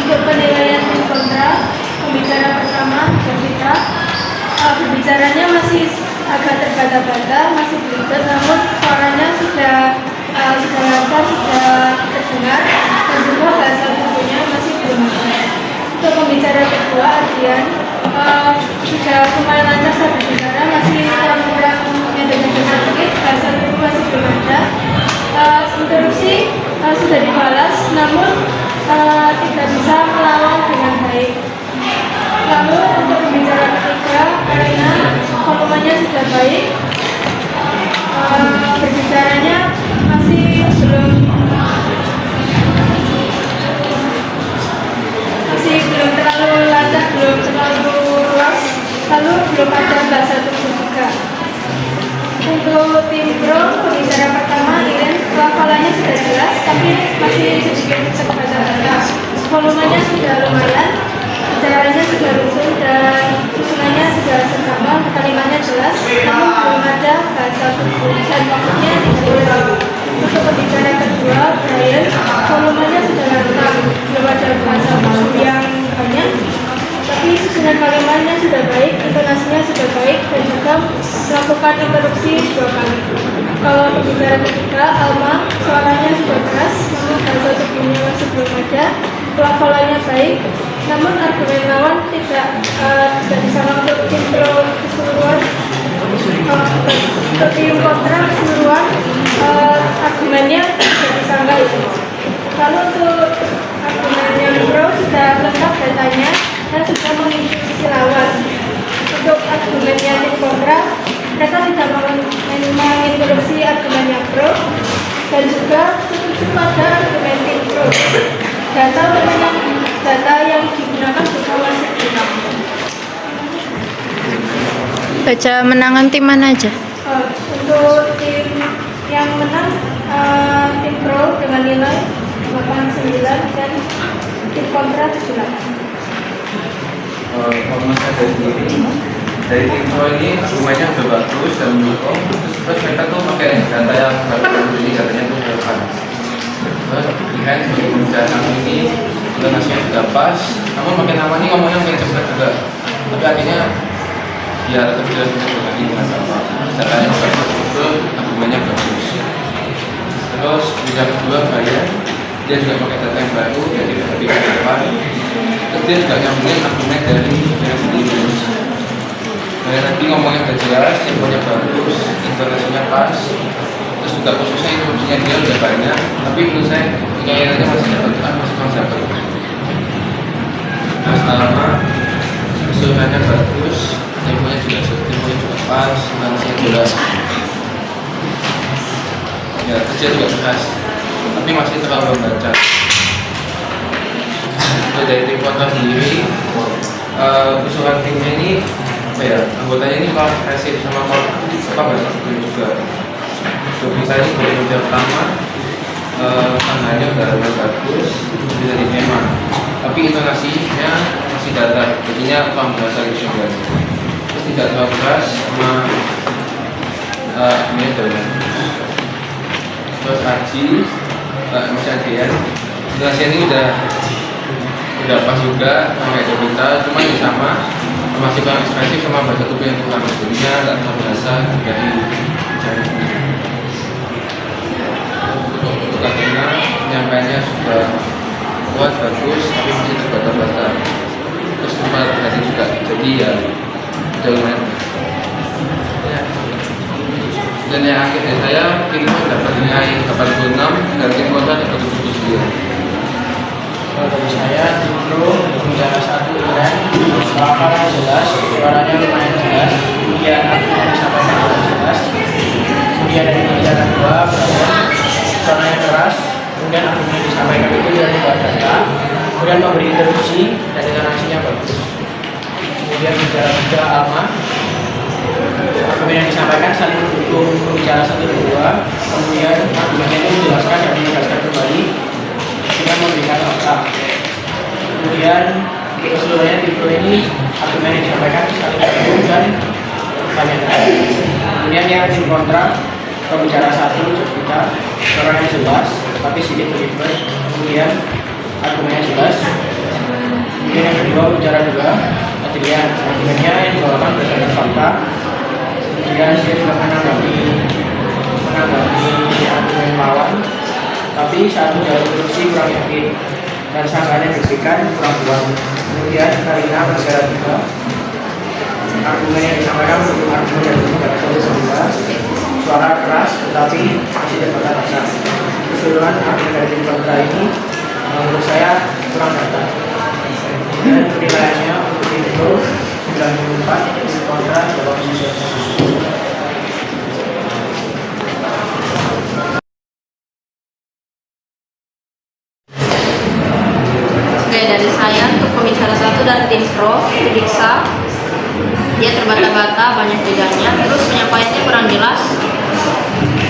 Untuk penilaian tim kontra, pembicara pertama Jovita, berbicaranya masih agak terbata-bata, masih belibet, namun suaranya sudah lancar, sudah terdengar, dan juga bahasa tubuhnya masih belum ada. Untuk pembicara kedua Adrian, sudah lumayan lancar saat berbicara, masih kurang nyada-nyada sedikit, bahasa tubuh masih belum ada. Interupsi sudah dibalas, namun tidak bisa melawan dengan baik. Lalu untuk pembicara ketiga, karena volumenya sudah baik, berbicaranya masih belum terlalu lancar, belum terlalu luas, lalu belum ada bahasa tubuh juga. Untuk tim pro, pembicara pertama Iren, pelafalannya sudah jelas, tapi masih sedikit terbata-bata. Volumenya sudah lumayan, bicaranya sudah rutin, dan susunannya sudah seksama, kalimatnya jelas, namun belum ada bahasa tubuh dan waktunya tidak. Untuk pembicara kedua, Brian, volumenya sudah lantang, belum ada bahasa tubuh yang banyak, tapi susunan kalimatnya sudah baik, intonasinya sudah baik, dan juga melakukan interupsi 2 kali. Kalau pembicara ketiga, Alma, suaranya sudah keras, namun bahasa tubuhnya masih belum ada, pelafalannya baik, namun argumen lawan tidak bisa untuk tim pro keseluruhan. Untuk tim kontra keseluruhan, argumennya tidak disanggah itu. Lalu untuk argumen yang pro sudah lengkap datanya dan sudah mengikuti lawan. Untuk argumennya tim kontra, mereka tidak menginterupsi argumennya pro dan juga setuju pada argumen tim pro. Data yang digunakan juga masih benar. Baca menangan tim mana aja? Untuk tim yang menang, tim pro dengan nilai 89 dan tim kontra 78. Kalau saya dari tim pro ini argumennya udah bagus dan mendukung, terus mereka tuh pakai data yang jadi datanya tuh relevan. Terus pilihan bagi pembicaraan ini intonasinya sudah pas, namun makin lama ini ngomongnya makin cepat juga. Tapi akhirnya ya tetap jelas dengan ini sama. Datanya bagus, betul, argumennya bagus. Terus yang kedua Brian, dia juga pakai data yang baru, jadi lebih relevan. Terus dia juga nyambungin argumen dari yang sendiri. Nah, nanti ngomongnya udah jelas, infonya bagus, intonasinya pas, terus juga khususnya infonya dia udah banyak, tapi menurut saya kayaknya masih dapat. Mas Alma, keseluruhannya bagus, infonya juga pas, intonasinya jelas. Ya, kerja juga keras, tapi masih terlalu membaca. Dari tim kontra sendiri, usulan timnya ini anggotanya ini kalau agresif sama bahasa tubuh juga. Untuk saya ini sebagai kerja pertama, tangannya udah bagus, bisa diterima. Tapi intonasinya masih datar, jadinya kurang bahasa juga. Terus tidak terlalu keras sama ini udah. Terus Aji, Mas Adrian, intonasinya ini udah pas juga sama kayak Jovita, cuma ini sama masih kurang ekspresif sama bahasa tubuh yang kurang, jadinya nggak terlalu berasa dari bicara. Untuk katanya penyampaiannya sudah kuat, bagus, tapi masih terbata-bata. Terus tempat hati juga, jadi ya jauhan. Dan yang akhir dari saya, tim dapat nilai 86 dan tim kontra dapat 79. Kalau dari saya, tim pro pembicara 1 keren, pelafalan jelas, suaranya lumayan jelas, kemudian artinya disampaikan dengan jelas. Kemudian dari pembicara 2, suaranya keras, kemudian argumen disampaikan itu dari data, kemudian memberi interupsi dan intonasinya bagus. Kemudian pembicara 3 Alma, argumen yang disampaikan saling mendukung pembicara 1 dan 2, kemudian argumennya itu menjelaskan dan menegaskan kembali dengan memberikan fakta. Kemudian keseluruhannya tim pro ini argumen yang disampaikan saling mendukung dan banyak. Kemudian yang tim kontra, pembicara 1 Jovita, suaranya jelas tapi sedikit berlibat. Kemudian argumennya jelas, pembicara juga Adrian. Argumennya yang dibawakan berdasarkan fakta. Kemudian dia juga menanggapi argumen lawan, tapi saat menjawab instruksi kurang yakin dan sangkaan yang diberikan kurang kuat. Kemudian Karina pembicara juga, argumen yang disampaikan untuk argumen yang pada sebelah suara keras tetapi masih dapat terasa. Keseluruhan argumen dari tim kontra ini menurut saya kurang data. Dan penilaiannya untuk tim pro 94, tim kontra 89. Oke, dari saya untuk pembicara satu dari tim pro, Diksa, dia terbata-bata, banyak bedanya, terus penyampaiannya kurang jelas,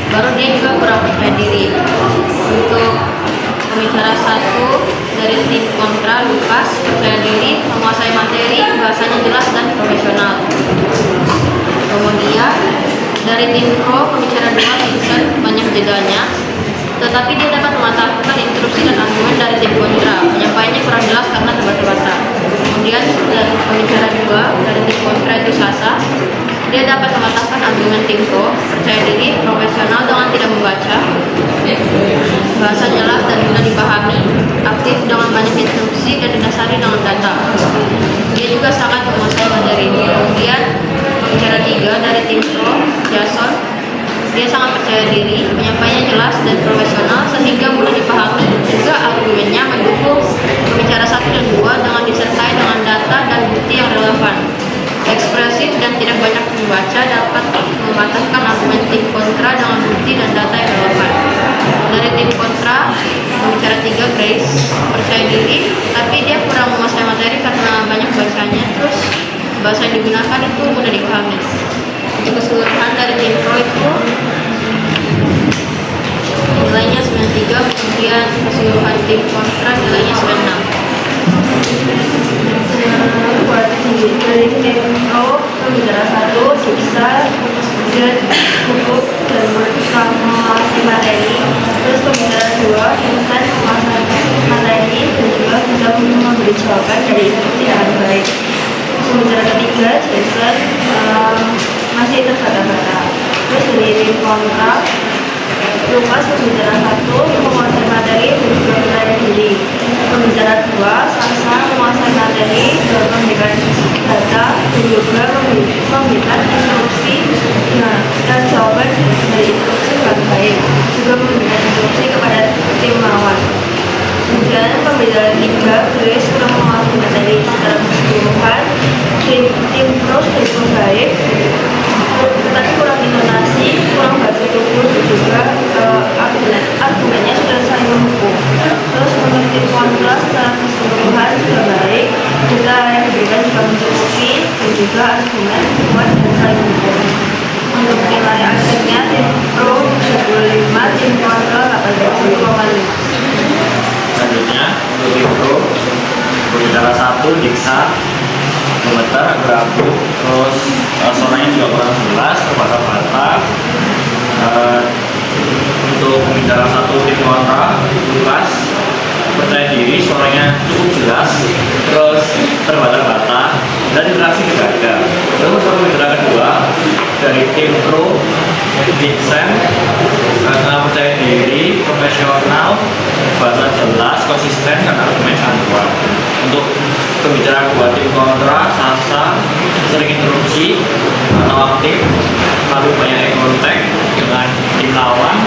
baru dia juga kurang percaya diri. Untuk pembicara satu dari tim kontra, Lukas, percaya diri, menguasai materi, bahasanya jelas dan profesional. Kemudian dari tim pro, pembicara dua, Vincent, banyak bedanya, tetapi dia dapat mematahkan interupsi dan argumen dari tim kontra. Penyampaiannya kurang jelas karena terbata-bata. Kemudian dari pembicara dua dari tim kontra itu Sasa, dia dapat mematahkan argumen tim pro, percaya diri, profesional dengan tidak membaca, bahasa jelas dan mudah dipahami, aktif dengan banyak instruksi dan didasari dengan data. Dia juga sangat menguasai materi. Kemudian pembicara tiga dari tim pro, Jason, dia sangat percaya diri, penyampaiannya jelas dan profesional sehingga mudah dipahami. Juga argumennya mendukung pembicara 1 dan 2 dengan disertai dengan data dan bukti yang relevan. Ekspresif dan tidak banyak membaca dapat mematahkan argumen tim kontra dengan bukti dan data yang relevan. Dari tim kontra, pembicara 3 Grace, percaya diri, tapi dia kurang menguasai materi karena banyak bacanya, terus bahasa yang digunakan itu mudah dipahami. Untuk keseluruhan dari tim pro itu nilainya 93, kemudian keseluruhan tim kontra nilainya 96. Buat dari tim pro, pembicara satu, Diksa, dia cukup dan menguasai materi. Terus pembicara dua, Vincent, menguasai materi dan juga bisa memberi jawaban dari instruksi dengan baik. Pembicara ketiga, Jason, masih terbata-bata. Terus dari tim kontra, Lukas, pembicara satu, menguasai materi dan juga percaya diri. Pembicara dua, Sasa, menguasai materi dan memberikan data dan juga memberikan instruksi dan jawaban dari instruksi dengan baik, juga memberikan instruksi kepada tim lawan. Kemudian pembicara tiga, Grace, kurang menguasai materi secara keseluruhan. Tim pro cukup baik, tetapi kurang intonasi, kurang bahasa tubuh, dan juga argumennya sudah saling mendukung. Terus untuk tim kontra secara keseluruhan sudah baik, data yang diberikan juga mencukupi, dan juga argumen kuat dan saling mendukung. Untuk nilai akhirnya tim pro 35, tim kontra 80,5. Selanjutnya untuk tim pro, pembicara satu Diksa, gemetar, abu-abu, terus suaranya juga kurang jelas, terbata-bata. Untuk pembicara satu tim kontra, Lukas, percaya diri, suaranya cukup jelas, terus terbata-bata, dan interaksi juga ada. Terus untuk pembicara kedua dari tim pro, Vincent, percaya diri, profesional, bahasa jelas, konsisten, karena argumen sangat kuat. Untuk pembicara kedua tim kontra, Sasa, sering interupsi atau aktif, lalu banyak eye contact dengan tim lawan,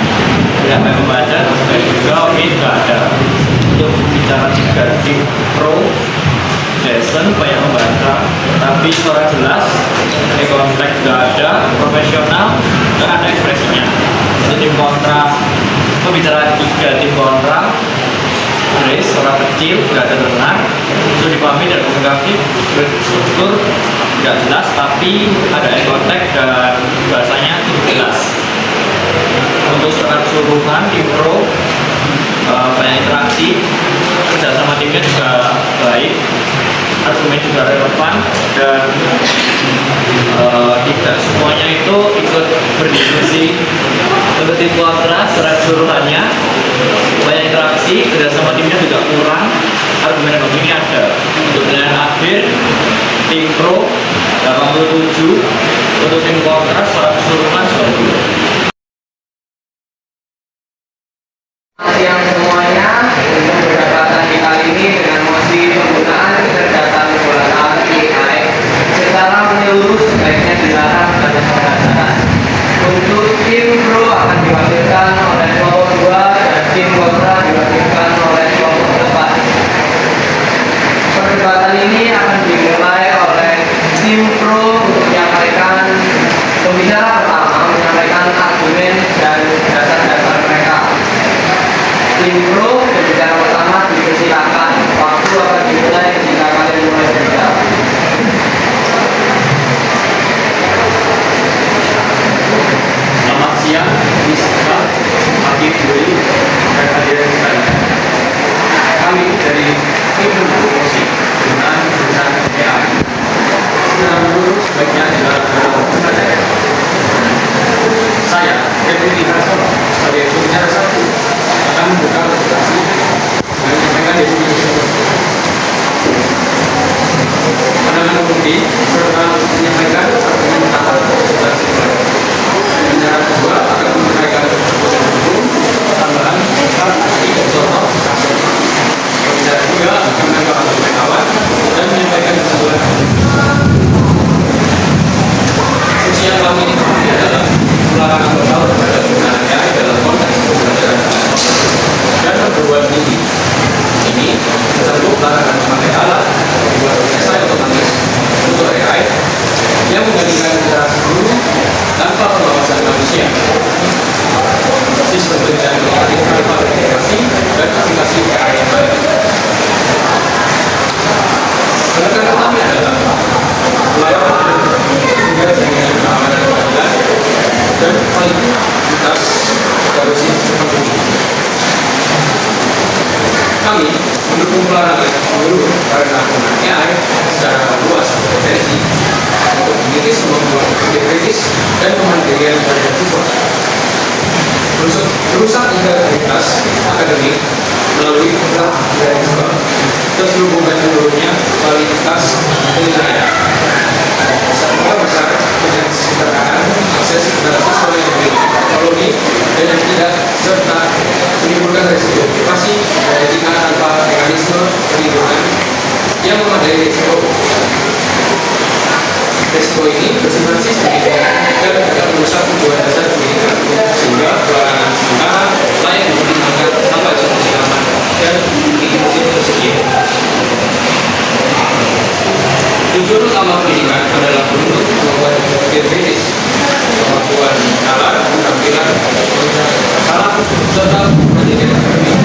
tidak banyak membaca, dan juga opini juga ada. Untuk bicara tiga tim pro, Jason banyak membaca, tapi suara jelas, eye contact juga ada, profesional, dan ada ekspresinya. Untuk tim kontra, pembicara tiga tim kontra, Grace, suara kecil, tidak terdengar, itu dipahami dan komunikatif, berstruktur, tidak jelas, tapi ada eye contact dan bahasanya cukup jelas. Untuk secara keseluruhan tim pro, banyak interaksi, kerja sama timnya juga baik, argumen juga relevan, dan tidak semuanya itu ikut berdiskusi. Untuk tim kontra secara keseluruhannya banyak interaksi, Tapi kerjasama timnya juga kurang. Argumen yang begini ada untuk penilaian akhir tim pro 87, untuk tim kontra secara keseluruhan 90. Siang semuanya, untuk perdebatan di kali ini dengan mosi penggunaan kecerdasan buatan AI secara menyeluruh sebaiknya dilarang dan pembelajaran. Untuk tim pro akan diwakilkan oleh kelompok 2 dan tim kontra diwakilkan oleh kelompok 4. Perdebatan ini akan dimulai oleh tim pro untuk menyampaikan pembicara pertama menyampaikan argumen dan dasar-dasar mereka. Tim pro pembicara pertama dipersilakan. Waktu akan dimulai jika kalian mulai berbicara. Selamat siang, Miska, Hakim Dwi, dan hadirin sekalian. Kami dari tim promosi penggunaan AI secara menyeluruh sebaiknya dilarang dalam pembelajaran. Saya, Deputi Harsono, sebagai pembicara satu, akan membuka presentasi dan menyampaikan definisi pandangan pengemudi serta menyampaikan argumen utama presentasi pelajar. Pembicara kedua akan menyampaikan proposal hukum, tambahan, arti, contoh, kasus. Pembicara ketiga akan menambahkan argumen awal dan menyampaikan kesimpulan. Usia kami ini adalah pelarangan total terhadap penggunaan AI dalam konteks pembelajaran dan perguruan tinggi. Ini tertentu pelarangan memakai alat membuat esai otomatis untuk AI yang menggantikan interaksi guru tanpa pengawasan manusia. Sistem pendidikan otomatis tanpa verifikasi dan aplikasi AI yang baik. Penekanan kami adalah pelayanan hingga jaringan keamanan keadilan dan kualitas korupsi penghuni. Kami mendukung pelarangan seluruh karena penggunaan AI secara luas berpotensi untuk mengikis kemampuan berpikir kritis dan kemandirian pada siswa. Merusak integritas akademik melalui program dari sekolah, terselubungkan menurunnya kualitas penilaian. Serta besar ketersediaan akses kepada siswa yang memiliki teknologi dan yang tidak, serta menimbulkan risiko privasi dan etika tanpa mekanisme perlindungan yang memadai risiko. Risiko ini bersifat sistemik dan tidak merusak tujuan dasar pendidikan, sehingga pelarangan sementara layak dipertimbangkan tanpa solusi aman dan inklusif tersedia. Tujuan utama pendidikan adalah untuk kemampuan berpikir kritis, kemampuan nalar, keterampilan, salah, serta pendidikan akademik.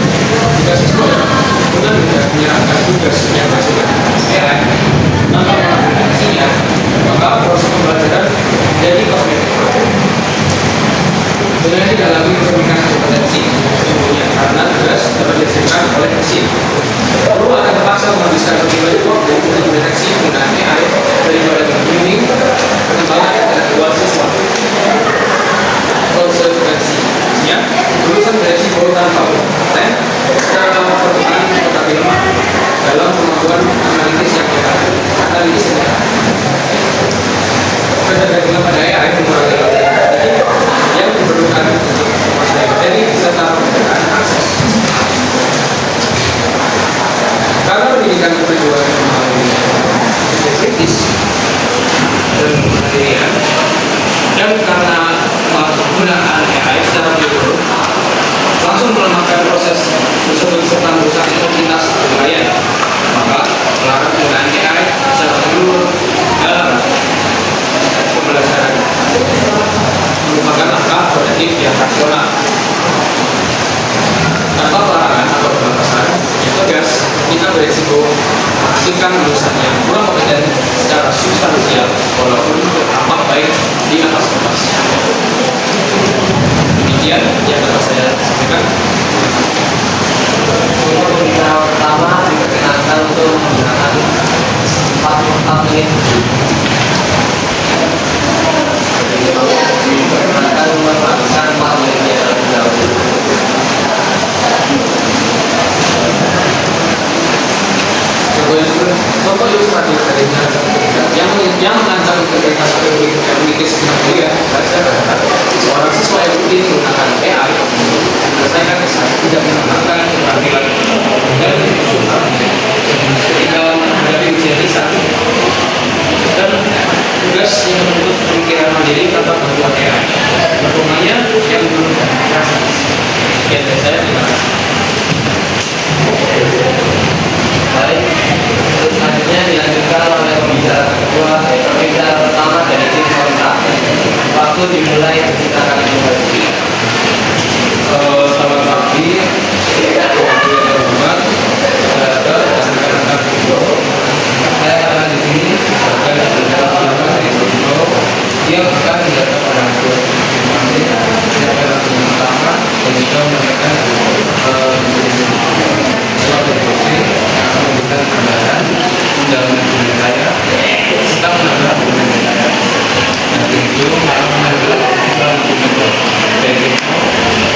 Jika siswa benar-benar menyerahkan tugas yang masuk AI tanpa melakukan aksinya, maka proses pembelajaran jadi kosmetik. Dengan didalami pemeriksaan kompetensi sesungguhnya karena tugas dapat dihasilkan oleh mesin. Guru akan terpaksa menghabiskan lebih banyak waktu untuk mendeteksi penggunaan AI daripada membimbing perkembangan intelektual siswa. Konsekuensinya, lulusan beresiko tanpa kompeten dalam perkembangan tetapi lemah dalam kemampuan analitis yang analitis ketergantungan pada AI mengurangi yang diperlukan untuk menguasai materi serta pemberian akses. Karena pendidikan bertujuan melalui kritis dan kemandirian, dan karena penggunaan AI secara menyeluruh langsung melemahkan proses tersebut serta merusak integritas penilaian, maka melarang penggunaan AI secara menyeluruh dalam pembelajaran merupakan langkah produktif yang rasional. Tanpa pelarangan atau pembatasan yang tegas, kita beresiko menghasilkan lulusan yang kurang kompeten secara substansial walaupun berdampak baik di atas kertas. Demikian yang dapat saya sampaikan. Untuk pembicara pertama diperkenankan untuk menggunakan 44 menit. Diperkenankan menghabiskan 4 menitnya terlebih dahulu. Jadi menggunakan AI menyelesaikan kesan tidak menambahkan keterampilan dan ketika menghadapi ujian lisan dan tugas yang menuntut pemikiran mandiri tanpa bantuan AI. Perkembangannya yang belum terasa. Sekian dari saya, terima kasih. Baik, terus selanjutnya dilanjutkan oleh pembicara pertama dari tim pemerintah. Waktu dimulai ketika kami memasuki. Selamat pagi, yang terhormat, saudara dan rekan-rekan Bro. Saya akan di sini sebagai pembicara pertama dari Bro yang akan menjadi orang tua masing-masing yang akan pertama dan juga menyampaikan memberikan gambaran undangan dengan saya tentang menambah dengan saya dan itu menambah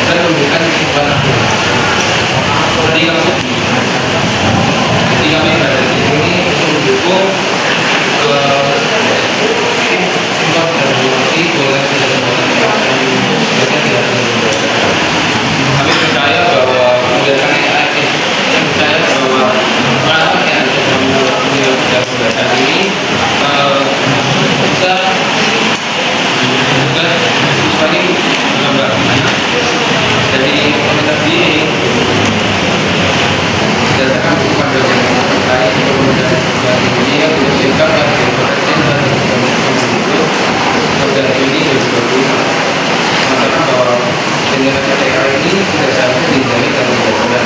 dan memberikan kesimpulan jadi kami berada di sini untuk mendukung impor dan produksi boleh kami percaya bahwa menggunakan AI percaya bahwa orang yang ada sudah belajar ini bisa juga siswanya menambah. Jadi komentar ini berdasarkan kepada yang terkait dan ini yang dilakukan dan diperhatikan dan dan ini mengatakan bahwa dengan AI ini tidak seharusnya dihindari dan dilakukan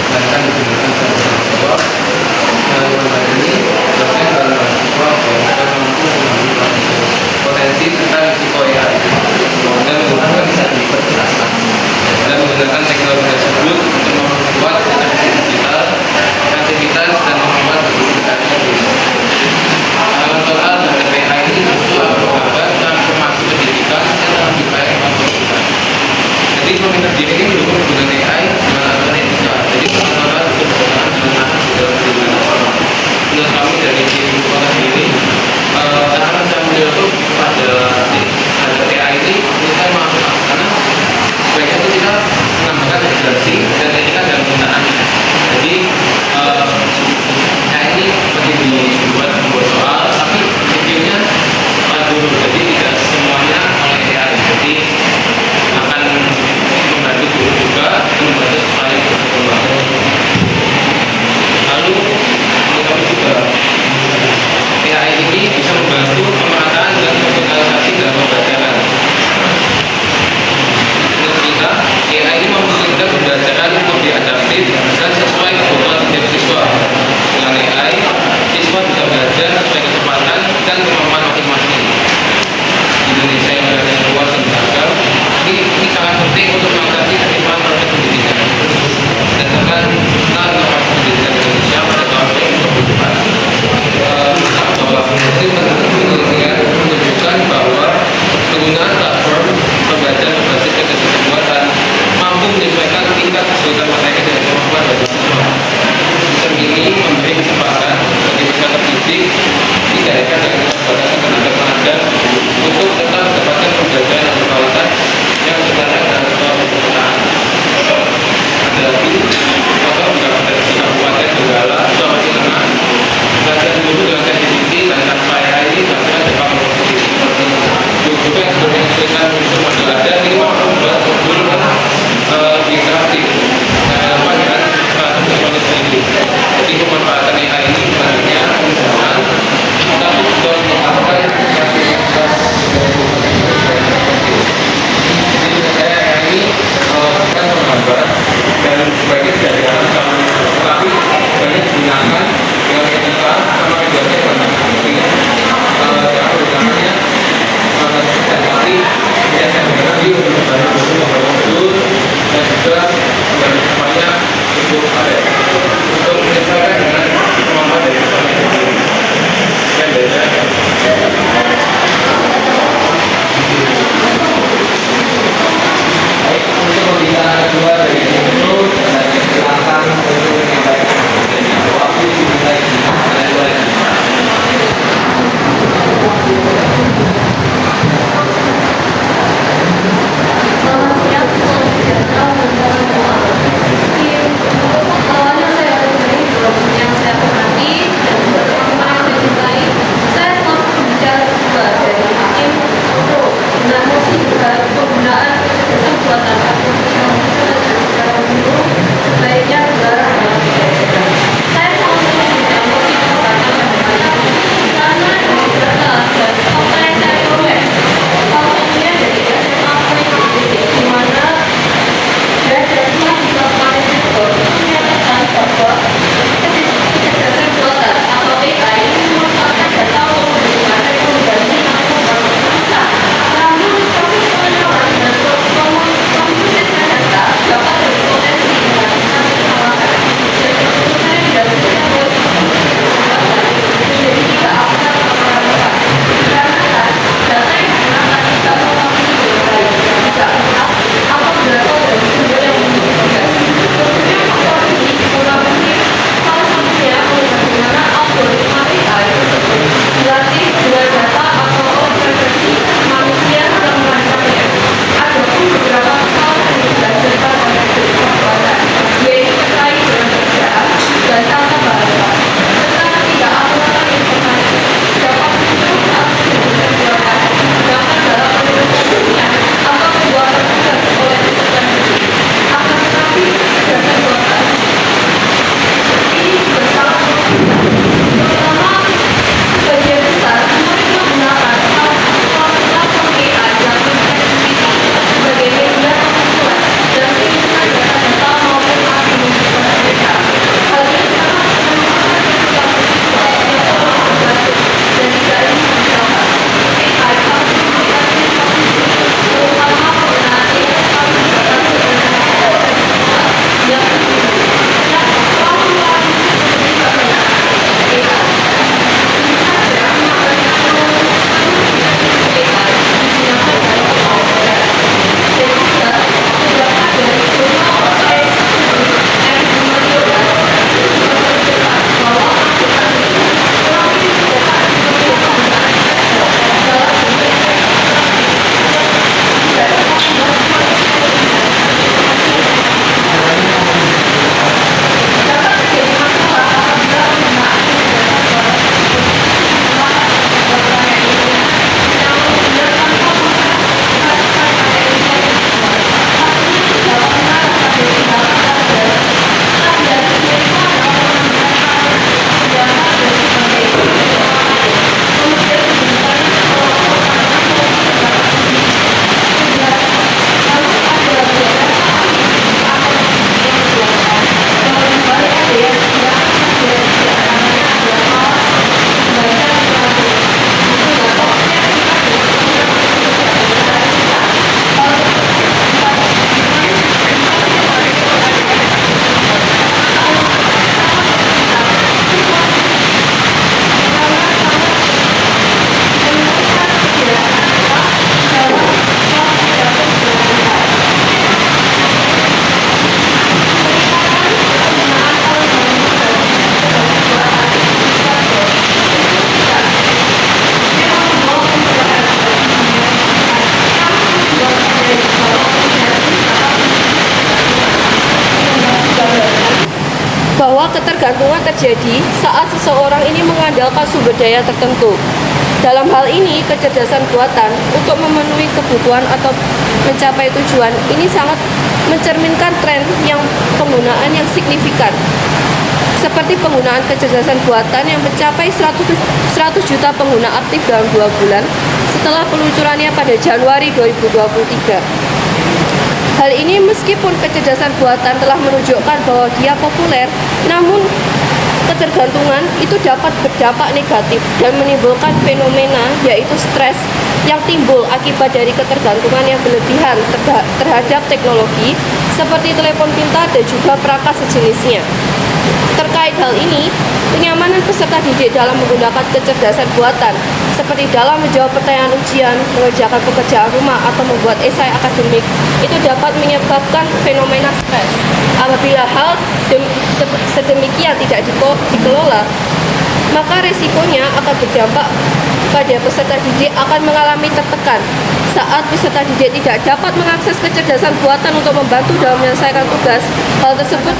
dan akan digunakan secara jawab. Dalam ini dosen dan mahasiswa akan mampu mengambil potensi serta risiko AI dan menggunakan bisa diperjelaskan dan menggunakan teknologi tersebut untuk memperkuat digital, kreativitas dan membuat berkomunikasi soal dan AI ini telah menggambar transformasi pendidikan yang lebih baik memperkuat. Jadi pemerintah ini mendukung penggunaan AI dengan aturan etika. Jadi pengelolaan kebijakan dengan di dalam pendidikan formal. Menurut kami dari tim sekolah ini, tantangan saya menjawab pada AI ini kita maaf karena sebaiknya itu kita menambahkan regulasi dan etika dalam penggunaannya. Jadi AI ini seperti dibuat soal, tapi videonya dulu, jadi tidak semuanya oleh AI. Jadi akan membantu guru juga membantu supaya berkembang. Lalu kami juga AI ini bisa membantu pemerataan dan sosialisasi dalam pembelajaran. Menurut kita, AI ini memungkinkan pembelajaran lebih adaptif dan sesuai kebutuhan setiap siswa. Dengan AI, siswa bisa belajar sesuai kecepatan dan kemampuan masing-masing. Indonesia yang berada di luar dan beragam, ini sangat penting untuk mengatasi ketimpangan proses pendidikan. Berdasarkan inovasi pendidikan Indonesia pada tahun 2024, bahwa hasil penelitian menunjukkan bahwa penggunaan platform pembelajaran berbasis kecerdasan buatan mampu bahwa ketergantungan terjadi saat seseorang ini mengandalkan sumber daya tertentu. Dalam hal ini, kecerdasan buatan untuk memenuhi kebutuhan atau mencapai tujuan ini sangat mencerminkan tren yang penggunaan yang signifikan. Seperti penggunaan kecerdasan buatan yang mencapai 100 juta pengguna aktif dalam 2 bulan setelah peluncurannya pada Januari 2023. Hal ini meskipun kecerdasan buatan telah menunjukkan bahwa dia populer, namun ketergantungan itu dapat berdampak negatif dan menimbulkan fenomena yaitu stres yang timbul akibat dari ketergantungan yang berlebihan terhadap teknologi seperti telepon pintar dan juga perangkat sejenisnya. Terkait hal ini, kenyamanan peserta didik dalam menggunakan kecerdasan buatan seperti dalam menjawab pertanyaan ujian, mengerjakan pekerjaan rumah, atau membuat esai akademik itu dapat menyebabkan fenomena stres. Apabila hal sedemikian tidak dikelola, maka resikonya akan berdampak pada peserta didik akan mengalami tertekan saat peserta didik tidak dapat mengakses kecerdasan buatan untuk membantu dalam menyelesaikan tugas. Hal tersebut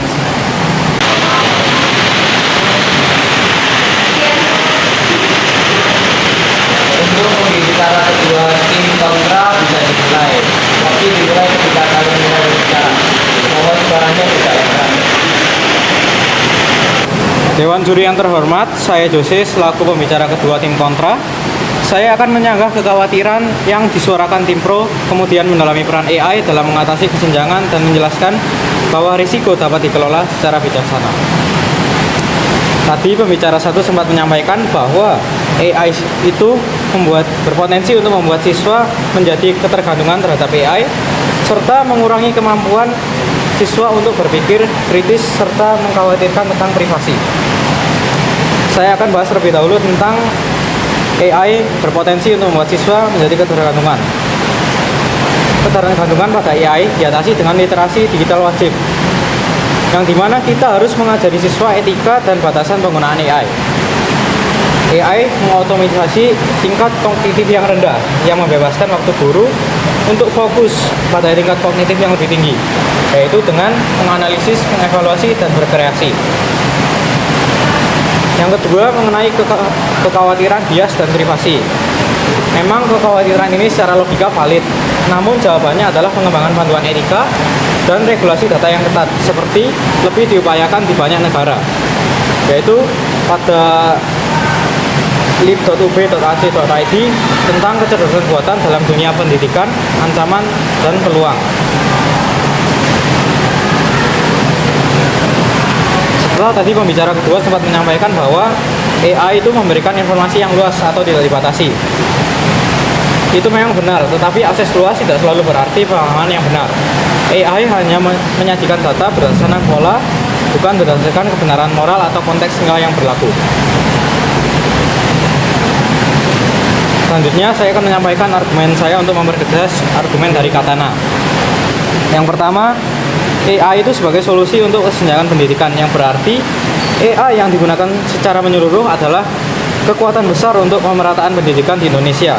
Untuk pembicara kedua tim kontra bisa dimulai, tapi dimulai ketika kalian mulai berbicara. Mohon suaranya tidak keras. Dewan juri yang terhormat, saya Jose selaku pembicara kedua tim kontra. Saya akan menyanggah kekhawatiran yang disuarakan tim pro, kemudian mendalami peran AI dalam mengatasi kesenjangan dan menjelaskan bahwa risiko dapat dikelola secara bijaksana. Tadi pembicara satu sempat menyampaikan bahwa AI itu berpotensi untuk membuat siswa menjadi ketergantungan terhadap AI serta mengurangi kemampuan siswa untuk berpikir kritis serta mengkhawatirkan tentang privasi. Saya akan bahas terlebih dahulu tentang AI berpotensi untuk membuat siswa menjadi ketergantungan. Ketergantungan pada AI diatasi dengan literasi digital wajib, yang dimana kita harus mengajari siswa etika dan batasan penggunaan AI. AI mengotomatisasi tingkat kognitif yang rendah, yang membebaskan waktu guru untuk fokus pada tingkat kognitif yang lebih tinggi, yaitu dengan menganalisis, mengevaluasi, dan berkreasi. Yang kedua, mengenai kekhawatiran bias dan privasi. Memang kekhawatiran ini secara logika valid, namun jawabannya adalah pengembangan panduan etika dan regulasi data yang ketat, seperti lebih diupayakan di banyak negara, yaitu pada lib.ub.ac.id tentang kecerdasan buatan dalam dunia pendidikan, ancaman dan peluang. Setelah tadi pembicara kedua sempat menyampaikan bahwa AI itu memberikan informasi yang luas atau tidak dibatasi. Itu memang benar, tetapi akses luas tidak selalu berarti pemahaman yang benar. AI hanya menyajikan data berdasarkan pola, bukan berdasarkan kebenaran moral atau konteks yang berlaku. Selanjutnya saya akan menyampaikan argumen saya untuk mempertegas argumen dari Katana. Yang pertama, AI itu sebagai solusi untuk kesenjangan pendidikan, yang berarti AI yang digunakan secara menyeluruh adalah kekuatan besar untuk pemerataan pendidikan di Indonesia.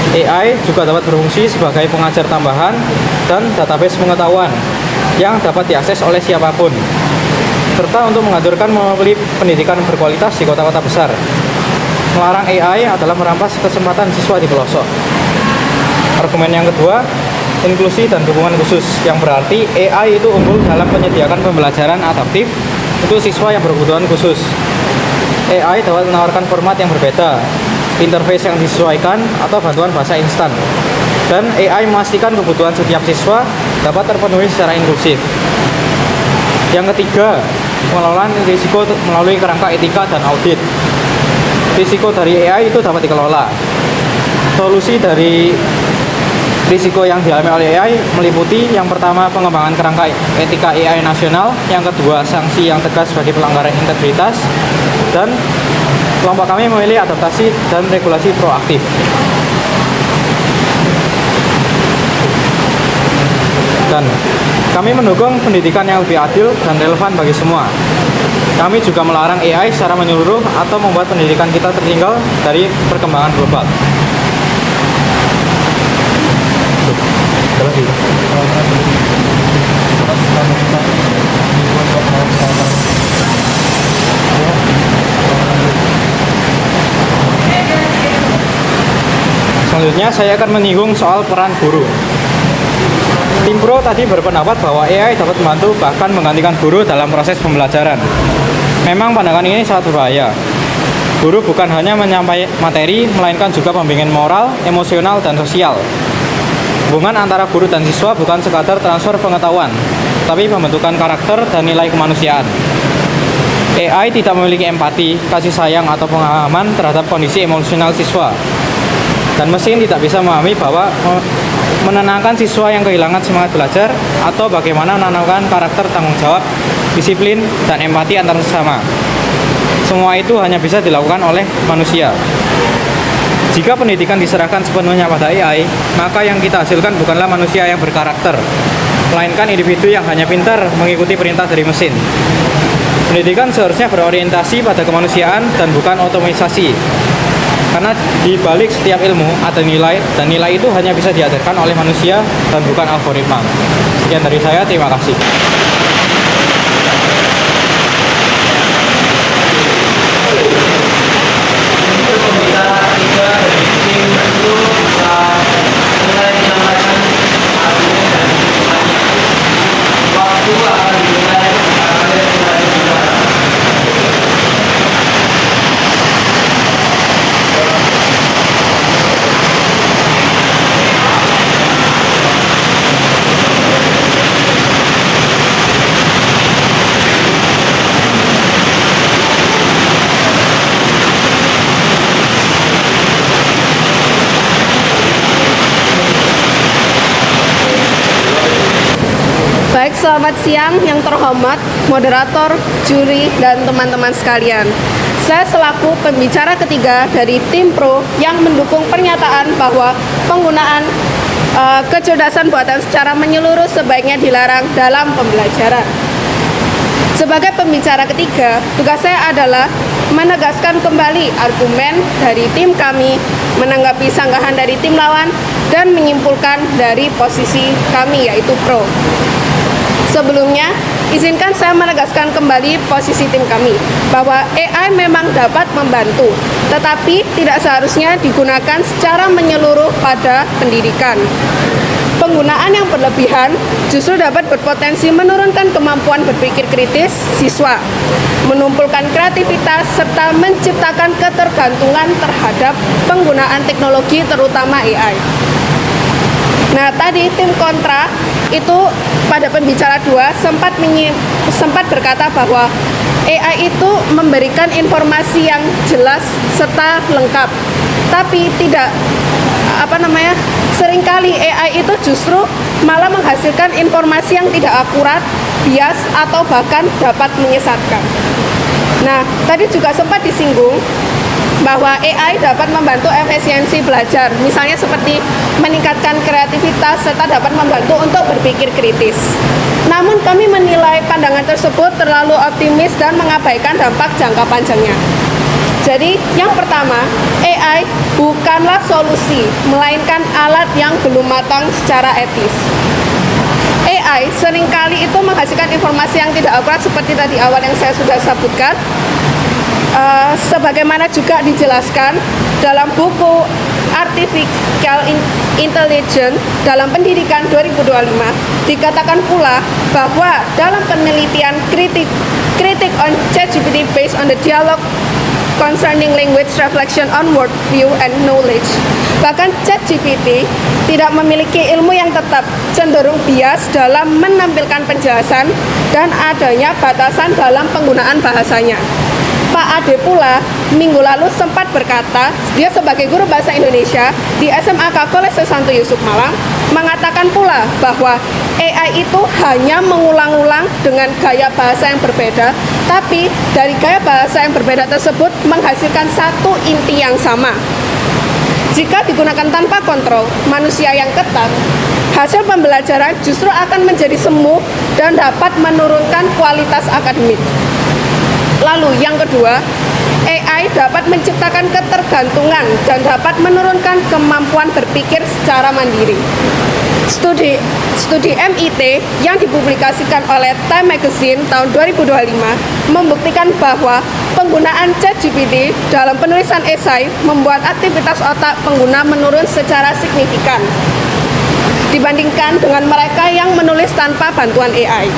AI juga dapat berfungsi sebagai pengajar tambahan dan database pengetahuan yang dapat diakses oleh siapapun, serta untuk mengaturkan monopoli pendidikan berkualitas di kota-kota besar. Melarang AI adalah merampas kesempatan siswa di pelosok. Argumen yang kedua, inklusi dan dukungan khusus, yang berarti AI itu unggul dalam menyediakan pembelajaran adaptif untuk siswa yang berkebutuhan khusus. AI dapat menawarkan format yang berbeda, interface yang disesuaikan, atau bantuan bahasa instan. Dan AI memastikan kebutuhan setiap siswa dapat terpenuhi secara inklusif. Yang ketiga, pengelolaan risiko melalui kerangka etika dan audit. Risiko dari AI itu dapat dikelola. Solusi dari risiko yang dialami oleh AI meliputi yang pertama pengembangan kerangka etika AI nasional, yang kedua sanksi yang tegas bagi pelanggaran integritas, dan kelompok kami memilih adaptasi dan regulasi proaktif. Dan kami mendukung pendidikan yang lebih adil dan relevan bagi semua. Kami juga melarang AI secara menyeluruh atau membuat pendidikan kita tertinggal dari perkembangan global. Selanjutnya saya akan menyinggung soal peran guru. Tim Pro tadi berpendapat bahwa AI dapat membantu bahkan menggantikan guru dalam proses pembelajaran. Memang pandangan ini sangat berbahaya. Guru bukan hanya menyampaikan materi, melainkan juga pembimbingan moral, emosional, dan sosial. Hubungan antara guru dan siswa bukan sekadar transfer pengetahuan, tapi pembentukan karakter dan nilai kemanusiaan. AI tidak memiliki empati, kasih sayang, atau pemahaman terhadap kondisi emosional siswa. Dan mesin tidak bisa memahami bahwa menenangkan siswa yang kehilangan semangat belajar atau bagaimana menanamkan karakter tanggung jawab, disiplin, dan empati antar sesama. Semua itu hanya bisa dilakukan oleh manusia. Jika pendidikan diserahkan sepenuhnya pada AI, maka yang kita hasilkan bukanlah manusia yang berkarakter, melainkan individu yang hanya pintar mengikuti perintah dari mesin. Pendidikan seharusnya berorientasi pada kemanusiaan dan bukan otomatisasi. Karena di balik setiap ilmu ada nilai, dan nilai itu hanya bisa diajarkan oleh manusia dan bukan algoritma. Sekian dari saya, terima kasih. Untuk pembicara ketiga dari tim itu mulai menyampaikan argumen dan hitungannya. Waktu akan dimulai bicara. Baik, selamat siang yang terhormat, moderator, juri, dan teman-teman sekalian. Saya selaku pembicara ketiga dari tim Pro yang mendukung pernyataan bahwa penggunaan kecerdasan buatan secara menyeluruh sebaiknya dilarang dalam pembelajaran. Sebagai pembicara ketiga, tugas saya adalah menegaskan kembali argumen dari tim kami, menanggapi sanggahan dari tim lawan, dan menyimpulkan dari posisi kami yaitu Pro. Sebelumnya, izinkan saya menegaskan kembali posisi tim kami bahwa AI memang dapat membantu, tetapi tidak seharusnya digunakan secara menyeluruh pada pendidikan. Penggunaan yang berlebihan justru dapat berpotensi menurunkan kemampuan berpikir kritis siswa, menumpulkan kreativitas, serta menciptakan ketergantungan terhadap penggunaan teknologi terutama AI. Nah, tadi tim kontra itu pada pembicara 2 sempat berkata bahwa AI itu memberikan informasi yang jelas serta lengkap. Tapi seringkali AI itu justru malah menghasilkan informasi yang tidak akurat, bias, atau bahkan dapat menyesatkan. Nah, tadi juga sempat disinggung bahwa AI dapat membantu efisiensi belajar, misalnya seperti meningkatkan kreativitas serta dapat membantu untuk berpikir kritis. Namun kami menilai pandangan tersebut terlalu optimis dan mengabaikan dampak jangka panjangnya. Jadi yang pertama, AI bukanlah solusi, melainkan alat yang belum matang secara etis. AI seringkali itu menghasilkan informasi yang tidak akurat seperti tadi awal yang saya sudah sebutkan. Sebagaimana juga dijelaskan dalam buku Artificial Intelligence dalam Pendidikan 2025, dikatakan pula bahwa dalam penelitian kritik on ChatGPT based on the dialogue concerning language reflection on word view and knowledge, bahkan ChatGPT tidak memiliki ilmu yang tetap, cenderung bias dalam menampilkan penjelasan dan adanya batasan dalam penggunaan bahasanya. Pak Ade pula minggu lalu sempat berkata, dia sebagai guru bahasa Indonesia di SMAK Kolese Santo Yusuf Malang, mengatakan pula bahwa AI itu hanya mengulang-ulang dengan gaya bahasa yang berbeda, tapi dari gaya bahasa yang berbeda tersebut menghasilkan satu inti yang sama. Jika digunakan tanpa kontrol manusia yang ketat, hasil pembelajaran justru akan menjadi semu dan dapat menurunkan kualitas akademik. Lalu yang kedua, AI dapat menciptakan ketergantungan dan dapat menurunkan kemampuan berpikir secara mandiri. Studi MIT yang dipublikasikan oleh Time Magazine tahun 2025 membuktikan bahwa penggunaan ChatGPT dalam penulisan esai membuat aktivitas otak pengguna menurun secara signifikan dibandingkan dengan mereka yang menulis tanpa bantuan AI.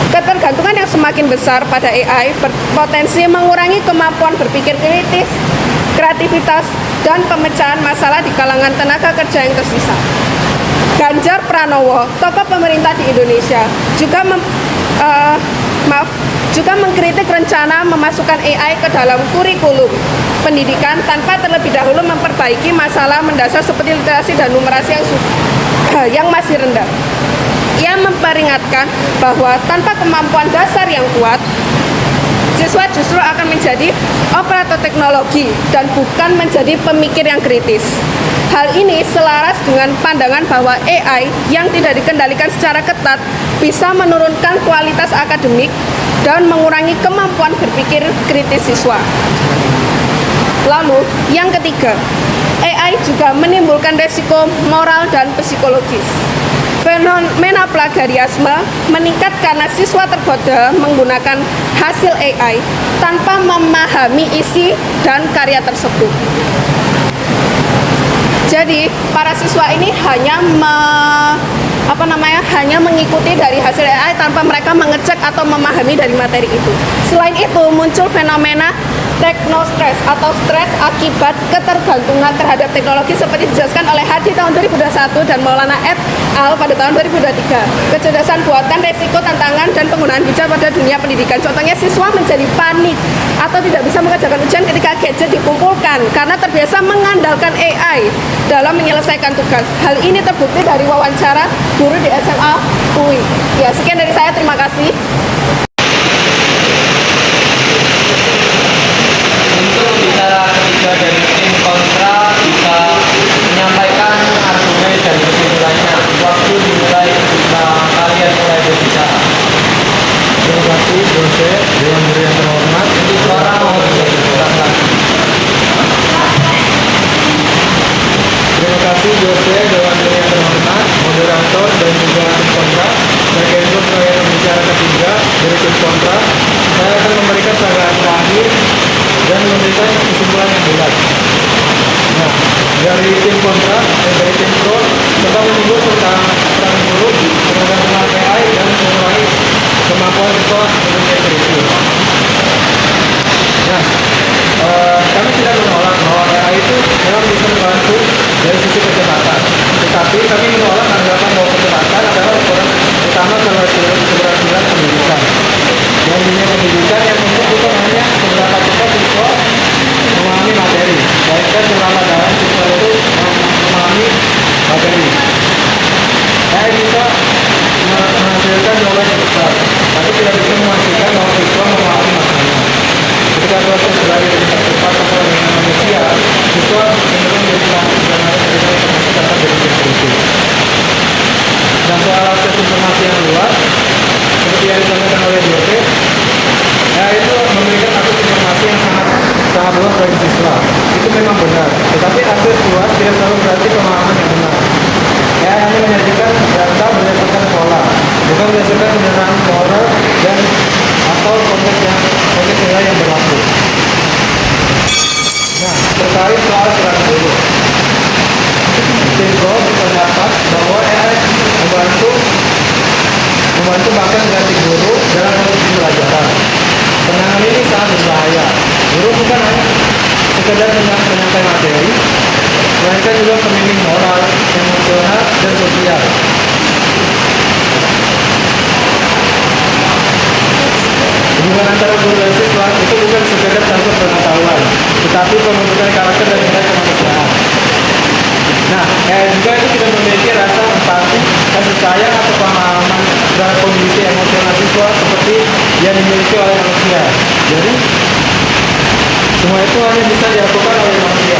Ketergantungan yang semakin besar pada AI berpotensi mengurangi kemampuan berpikir kritis, kreativitas, dan pemecahan masalah di kalangan tenaga kerja yang tersisa. Ganjar Pranowo, tokoh pemerintah di Indonesia, juga mengkritik rencana memasukkan AI ke dalam kurikulum pendidikan tanpa terlebih dahulu memperbaiki masalah mendasar seperti literasi dan numerasi yang masih rendah. Ia memperingatkan bahwa tanpa kemampuan dasar yang kuat, siswa justru akan menjadi operator teknologi dan bukan menjadi pemikir yang kritis. Hal ini selaras dengan pandangan bahwa AI yang tidak dikendalikan secara ketat bisa menurunkan kualitas akademik dan mengurangi kemampuan berpikir kritis siswa. Lalu, yang ketiga, AI juga menimbulkan resiko moral dan psikologis. Fenomena plagiarisme meningkat karena siswa tergoda menggunakan hasil AI tanpa memahami isi dan karya tersebut. Jadi, para siswa ini hanya mengikuti dari hasil AI tanpa mereka mengecek atau memahami dari materi itu. Selain itu, muncul fenomena teknostres atau stres akibat ketergantungan terhadap teknologi seperti dijelaskan oleh Hadi tahun 2021 dan Maulana et al. Pada tahun 2023. Kecerdasan buatan, resiko, tantangan, dan penggunaan bijak pada dunia pendidikan. Contohnya, siswa menjadi panik atau tidak bisa mengerjakan ujian ketika gadget dikumpulkan karena terbiasa mengandalkan AI dalam menyelesaikan tugas. Hal ini terbukti dari wawancara guru di SMA UI. Ya, sekian dari saya. Terima kasih. Untuk bicara ketiga dari tim kontra bisa menyampaikan argumen dan kesimpulannya. Waktu dimulai ketika kalian mulai berbicara. Terima kasih dosen, dewan guru yang terhormat. Untuk suara mau dijelaskan. Terima kasih dosen, dewan guru yang terhormat, moderator dan juga tim kontra. Saya Kenzo sebagai pembicara ketiga dari tim kontra. Saya akan memberikan saranan terakhir dan memberikan kesimpulan yang bulat. Nah, dari tim kontra dan dari tim pro serta menyinggung tentang peran guru, ketergantungan AI dan mengurangi kemampuan siswa berpikir kritis. Nah, kami tidak menolak bahwa AI itu memang bisa membantu dari sisi kecepatan. Tetapi kami menolak anggapan bahwa kecepatan adalah ukuran utama keberhasilan pendidikan. Dan dunia pendidikan yang penting bukan hanya seberapa cepat siswa memahami materi, melainkan seberapa dalam siswa itu memahami materi. AI bisa menghasilkan jawaban yang besar, tapi tidak bisa memastikan bahwa siswa memahami maknanya. Ketika proses belajar dipercepat sesuai dengan manusia, siswa cenderung menjadi pasif dan harus menerima informasi tanpa berpikir kritis. Dan soal akses informasi yang luas, seperti yang disampaikan oleh dosen, itu memberikan akses informasi yang sangat luas bagi siswa. Itu memang benar, tetapi akses luas tidak selalu berarti pemahaman yang benar. Hanya menyajikan data berdasarkan pola, bukan berdasarkan penerapan moral dan atau konteks yang berlaku. Nah, terkait soal peran guru, tim pro berpendapat bahwa AI membantu bahkan mengganti guru dalam proses pembelajaran. Pandangan ini sangat berbahaya. Guru bukan hanya sekedar menyampai materi, melainkan juga pembimbing moral, emosional, dan sosial. Hubungan antara guru dan siswa itu bukan sekedar transfer pengetahuan, tetapi pembentukan karakter dan nilai kemanusiaan. Nah, juga itu tidak memiliki rasa empati, kasih sayang atau pemahaman terhadap kondisi emosional siswa seperti yang dimiliki oleh manusia. Jadi, semua itu hanya bisa dilakukan oleh manusia.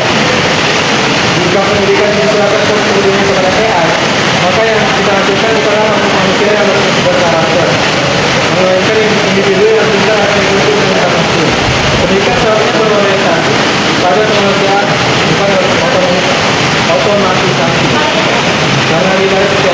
Jika pendidikan diserahkan seluruhnya kepada AI, maka yang kita hasilkan bukanlah manusia yang berkarakter, melainkan individu yang pintar akan mengikuti perintah mesin. Pendidikan seharusnya berorientasi pada kemanusiaan, bukan otomatisasi. Karena di balik setiap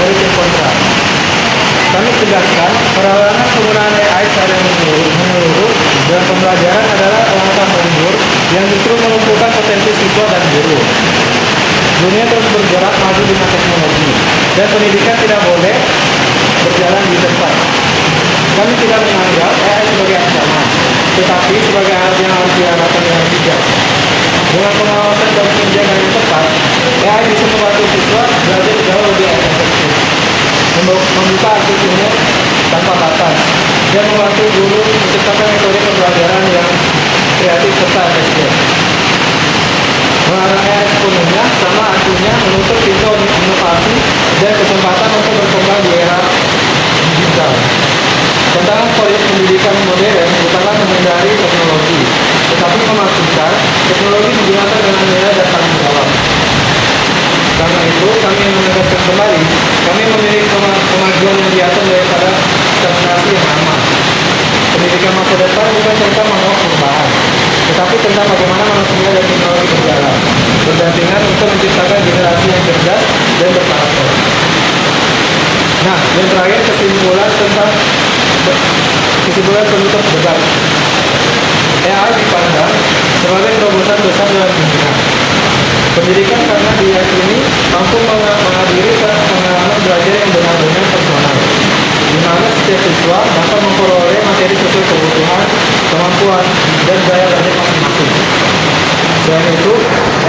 dari tim kontra. Kami tegaskan, perlawanan penggunaan AI secara menyeluruh dalam pembelajaran adalah langkah mundur yang justru melumpuhkan potensi siswa dan guru. Dunia terus bergerak maju dengan teknologi, dan pendidikan tidak boleh berjalan di tempat. Kami tidak menganggap AI sebagai ancaman, tetapi sebagai hal yang harus diarahkan dengan bijak. Dengan pengawasan dan penjagaan yang tepat, AI bisa membantu siswa belajar jauh lebih efektif, membuka akses ilmu tanpa batas, dan membantu guru menciptakan metode pembelajaran yang kreatif serta efektif. Melarang AI sepenuhnya sama artinya menutup pintu inovasi dan kesempatan untuk berkembang di era digital. Tantangan proyek pendidikan modern bukanlah menghindari teknologi, tetapi memastikan teknologi digunakan dengan nilai dan tanggung jawab. Karena itu, kami menegaskan kembali, kami memilih kemajuan yang di atas daripada stagnasi yang aman. Pendidikan masa depan bukan tentang menolak perubahan, tetapi tentang bagaimana manusia dan teknologi berjalan, berdampingan untuk menciptakan generasi yang cerdas dan berkarakter. Nah, yang terakhir kesimpulan penutup debat. AI dipandang sebagai terobosan besar dalam pendidikan. Pendidikan karena diyakini mampu menghadiri pengalaman belajar yang benar-benar personal, di mana setiap siswa dapat memperoleh materi sesuai kebutuhan, kemampuan, dan gaya belajar masing-masing. Selain itu,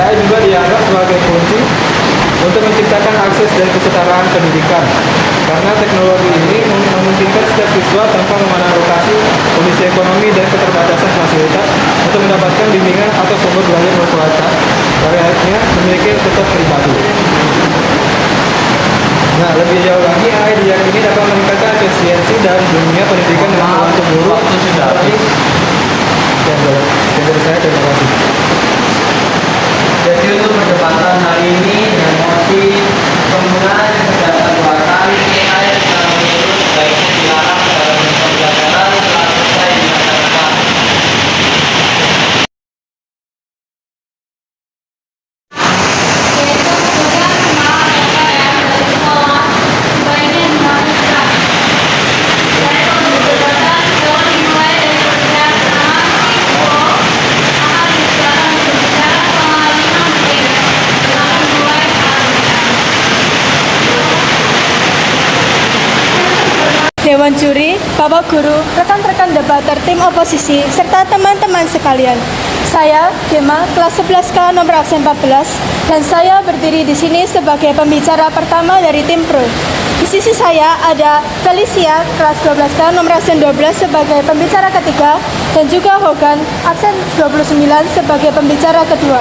AI juga dianggap sebagai kunci untuk menciptakan akses dan kesetaraan pendidikan, karena teknologi ini memungkinkan setiap siswa tanpa memandang lokasi, kondisi ekonomi, dan keterbatasan fasilitas untuk mendapatkan bimbingan atau sumber belajar berkualitas, layaknya memiliki tetap pribadi. Nah, lebih jauh lagi, AI diyakini dapat meningkatkan efisiensi dan dunia pendidikan dengan membantu guru. Waktu sudah habis. Sekian dari saya, terima kasih. Jadi untuk perdebatan hari ini dengan motif penggunaan kecerdasan buatan AI secara menyeluruh sebaiknya dilarang dalam pembelajaran setelah selesai dilaksanakan. Dewan Juri, Bapak Guru, rekan-rekan debater tim oposisi, serta teman-teman sekalian. Saya, Gema, kelas 11K nomor absen 14, dan saya berdiri di sini sebagai pembicara pertama dari tim Pro. Di sisi saya ada Felicia, kelas 12K nomor absen 12 sebagai pembicara ketiga, dan juga Hogan, absen 29 sebagai pembicara kedua.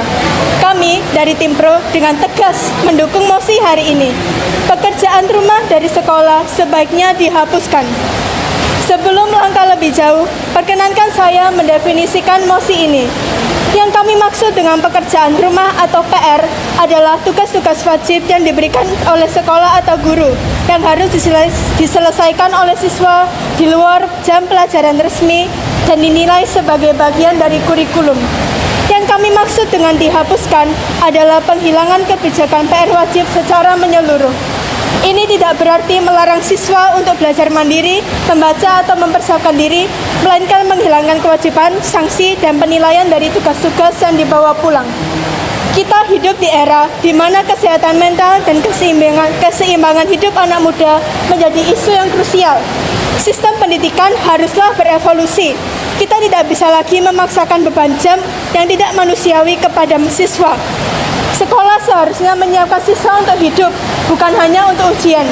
Kami dari tim Pro dengan tegas mendukung mosi hari ini. Pekerjaan rumah dari sekolah sebaiknya dihapuskan. Sebelum melangkah lebih jauh, perkenankan saya mendefinisikan mosi ini. Yang kami maksud dengan pekerjaan rumah atau PR adalah tugas-tugas wajib yang diberikan oleh sekolah atau guru yang harus diselesaikan oleh siswa di luar jam pelajaran resmi dan dinilai sebagai bagian dari kurikulum. Yang kami maksud dengan dihapuskan adalah penghilangan kebijakan PR wajib secara menyeluruh. Ini tidak berarti melarang siswa untuk belajar mandiri, membaca atau mempersiapkan diri, melainkan menghilangkan kewajiban, sanksi, dan penilaian dari tugas-tugas yang dibawa pulang. Kita hidup di era di mana kesehatan mental dan keseimbangan hidup anak muda menjadi isu yang krusial. Sistem pendidikan haruslah berevolusi. Kita tidak bisa lagi memaksakan beban jam yang tidak manusiawi kepada siswa. Sekolah seharusnya menyiapkan siswa untuk hidup, bukan hanya untuk ujian.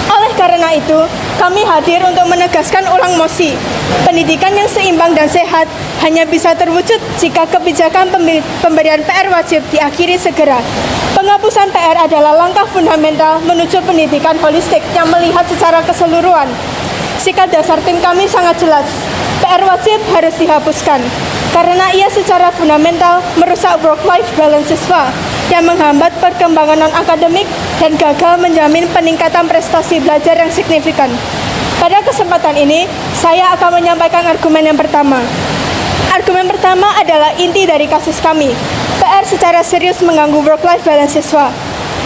Oleh karena itu, kami hadir untuk menegaskan ulang mosi. Pendidikan yang seimbang dan sehat hanya bisa terwujud jika kebijakan pemberian PR wajib diakhiri segera. Penghapusan PR adalah langkah fundamental menuju pendidikan holistik yang melihat secara keseluruhan. Sikap dasar tim kami sangat jelas. PR wajib harus dihapuskan karena ia secara fundamental merusak work-life balance siswa yang menghambat perkembangan non-akademik dan gagal menjamin peningkatan prestasi belajar yang signifikan. Pada kesempatan ini, saya akan menyampaikan argumen yang pertama. Argumen pertama adalah inti dari kasus kami. PR secara serius mengganggu work-life balance siswa.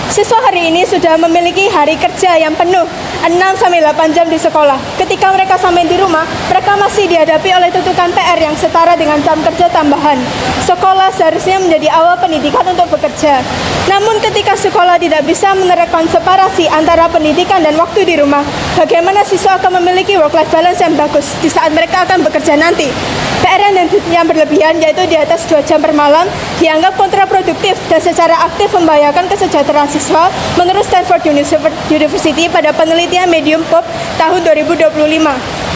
Siswa hari ini sudah memiliki hari kerja yang penuh 6-8 jam di sekolah. Ketika mereka sampai di rumah, mereka masih dihadapi oleh tuntutan PR yang setara dengan jam kerja tambahan. Sekolah seharusnya menjadi awal pendidikan untuk bekerja. Namun ketika sekolah tidak bisa menerapkan separasi antara pendidikan dan waktu di rumah, bagaimana siswa akan memiliki work-life balance yang bagus di saat mereka akan bekerja nanti? PR yang berlebihan, yaitu di atas 2 jam per malam, dianggap kontraproduktif dan secara aktif membahayakan kesejahteraan siswa menurut Stanford University pada penelitian Medium Pop tahun 2025.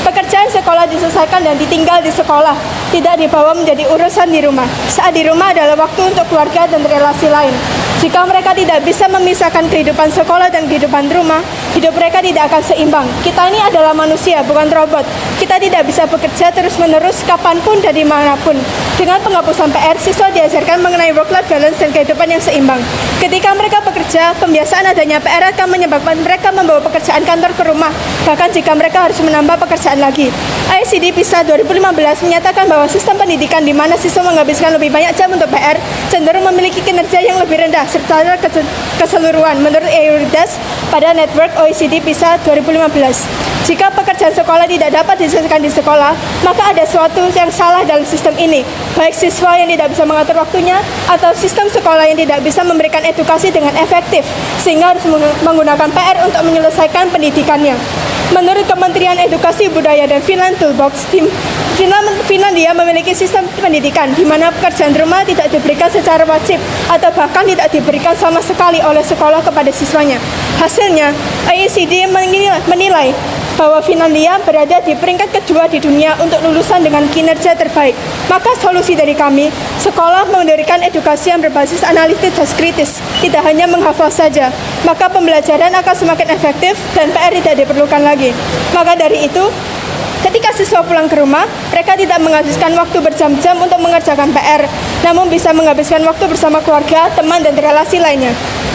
Pekerjaan sekolah diselesaikan dan ditinggal di sekolah, tidak dibawa menjadi urusan di rumah. Saat di rumah adalah waktu untuk keluarga dan relasi lain. Jika mereka tidak bisa memisahkan kehidupan sekolah dan kehidupan rumah, hidup mereka tidak akan seimbang. Kita ini adalah manusia, bukan robot. Kita tidak bisa bekerja terus-menerus kapanpun dan dimanapun. Dengan penghapusan PR, siswa diajarkan mengenai work-life balance dan kehidupan yang seimbang. Ketika mereka bekerja, pembiasaan adanya PR akan menyebabkan mereka membawa pekerjaan kantor ke rumah, bahkan jika mereka harus menambah pekerjaan lagi. OECD PISA 2015 menyatakan bahwa sistem pendidikan di mana siswa menghabiskan lebih banyak jam untuk PR cenderung memiliki kinerja yang lebih rendah secara keseluruhan menurut Eurides pada Network OECD PISA 2015. Jika pekerjaan sekolah tidak dapat diselesaikan di sekolah, maka ada sesuatu yang salah dalam sistem ini, baik siswa yang tidak bisa mengatur waktunya atau sistem sekolah yang tidak bisa memberikan edukasi dengan efektif sehingga harus menggunakan PR untuk menyelesaikan pendidikannya. Menurut Kementerian Edukasi Budaya dan Finland Toolbox, Finlandia memiliki sistem pendidikan di mana pekerjaan rumah tidak diberikan secara wajib atau bahkan tidak diberikan sama sekali oleh sekolah kepada siswanya. Hasilnya, OECD menilai bahwa Finlandia berada di peringkat kedua di dunia untuk lulusan dengan kinerja terbaik. Maka solusi dari kami, sekolah memberikan edukasi yang berbasis analitis dan kritis, tidak hanya menghafal saja. Maka pembelajaran akan semakin efektif dan PR tidak diperlukan lagi. Maka dari itu, ketika siswa pulang ke rumah, mereka tidak menghabiskan waktu berjam-jam untuk mengerjakan PR, namun bisa menghabiskan waktu bersama keluarga, teman, dan relasi lainnya.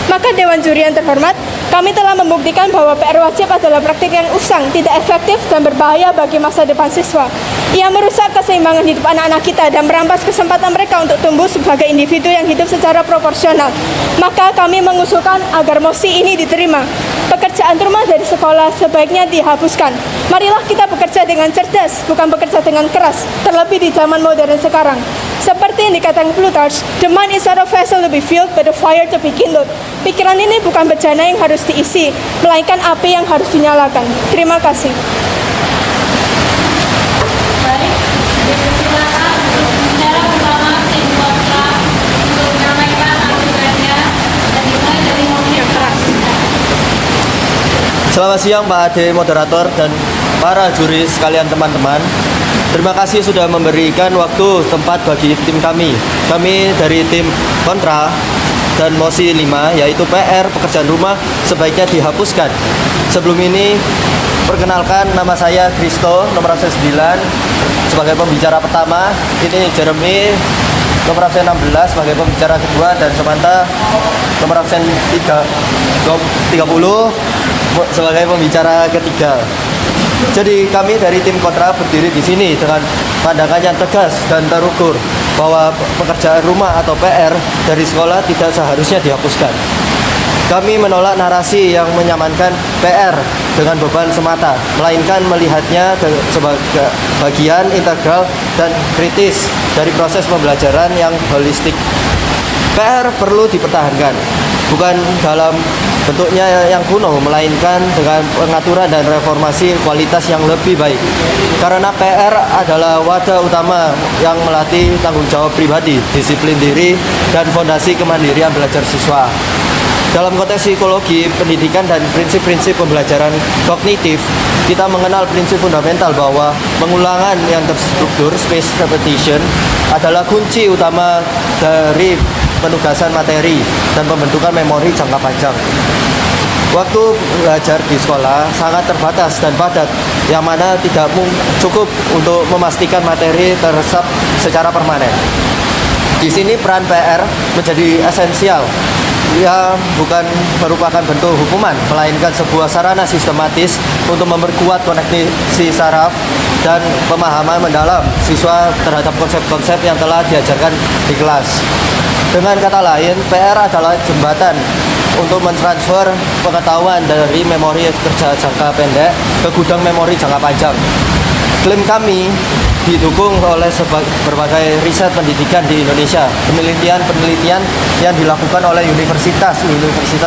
Maka Dewan Juri yang terhormat, kami telah membuktikan bahwa PR wajib adalah praktik yang usang, tidak efektif, dan berbahaya bagi masa depan siswa. Ia merusak keseimbangan hidup anak-anak kita dan merampas kesempatan mereka untuk tumbuh sebagai individu yang hidup secara proporsional. Maka kami mengusulkan agar mosi ini diterima. Pekerjaan rumah dari sekolah sebaiknya dihapuskan. Marilah kita bekerja dengan cerdas, bukan bekerja dengan keras, terlebih di zaman modern sekarang. Seperti yang dikatakan Plutarch, the mind is not a vessel to be filled, but a fire to be kindled. Pikiran ini bukan bejana yang harus diisi, melainkan api yang harus dinyalakan. Terima kasih. Baik, dipersilakan untuk pembicara pertama tim kontra untuk menyampaikan argumennya dan dimulai dari mosi yang keras. Selamat siang Pak Ade, moderator, dan para juri sekalian teman-teman. Terima kasih sudah memberikan waktu tempat bagi tim kami. Kami dari tim kontra dan mosi 5, yaitu PR pekerjaan rumah sebaiknya dihapuskan. Sebelum ini, perkenalkan nama saya Kristo, nomor absen 9 sebagai pembicara pertama. Ini Jeremy, nomor absen 16 sebagai pembicara kedua, dan Samantha, nomor absen 30 sebagai pembicara ketiga. Jadi kami dari tim kontra berdiri di sini dengan pandangan yang tegas dan terukur bahwa pekerjaan rumah atau PR dari sekolah tidak seharusnya dihapuskan. Kami menolak narasi yang menyamankan PR dengan beban semata, melainkan melihatnya sebagai bagian integral dan kritis dari proses pembelajaran yang holistik. PR perlu dipertahankan, bukan dalam bentuknya yang kuno, melainkan dengan pengaturan dan reformasi kualitas yang lebih baik. Karena PR adalah wadah utama yang melatih tanggung jawab pribadi, disiplin diri, dan fondasi kemandirian belajar siswa. Dalam konteks psikologi, pendidikan, dan prinsip-prinsip pembelajaran kognitif, kita mengenal prinsip fundamental bahwa pengulangan yang terstruktur, spaced repetition, adalah kunci utama dari penugasan materi dan pembentukan memori jangka panjang. Waktu belajar di sekolah sangat terbatas dan padat, yang mana tidak cukup untuk memastikan materi teresap secara permanen. Di sini peran PR menjadi esensial. Ia bukan merupakan bentuk hukuman, melainkan sebuah sarana sistematis untuk memperkuat koneksi saraf dan pemahaman mendalam siswa terhadap konsep-konsep yang telah diajarkan di kelas. Dengan kata lain, PR adalah jembatan untuk mentransfer pengetahuan dari memori kerja jangka pendek ke gudang memori jangka panjang. Klaim kami didukung oleh berbagai riset pendidikan di Indonesia, penelitian yang dilakukan oleh universitas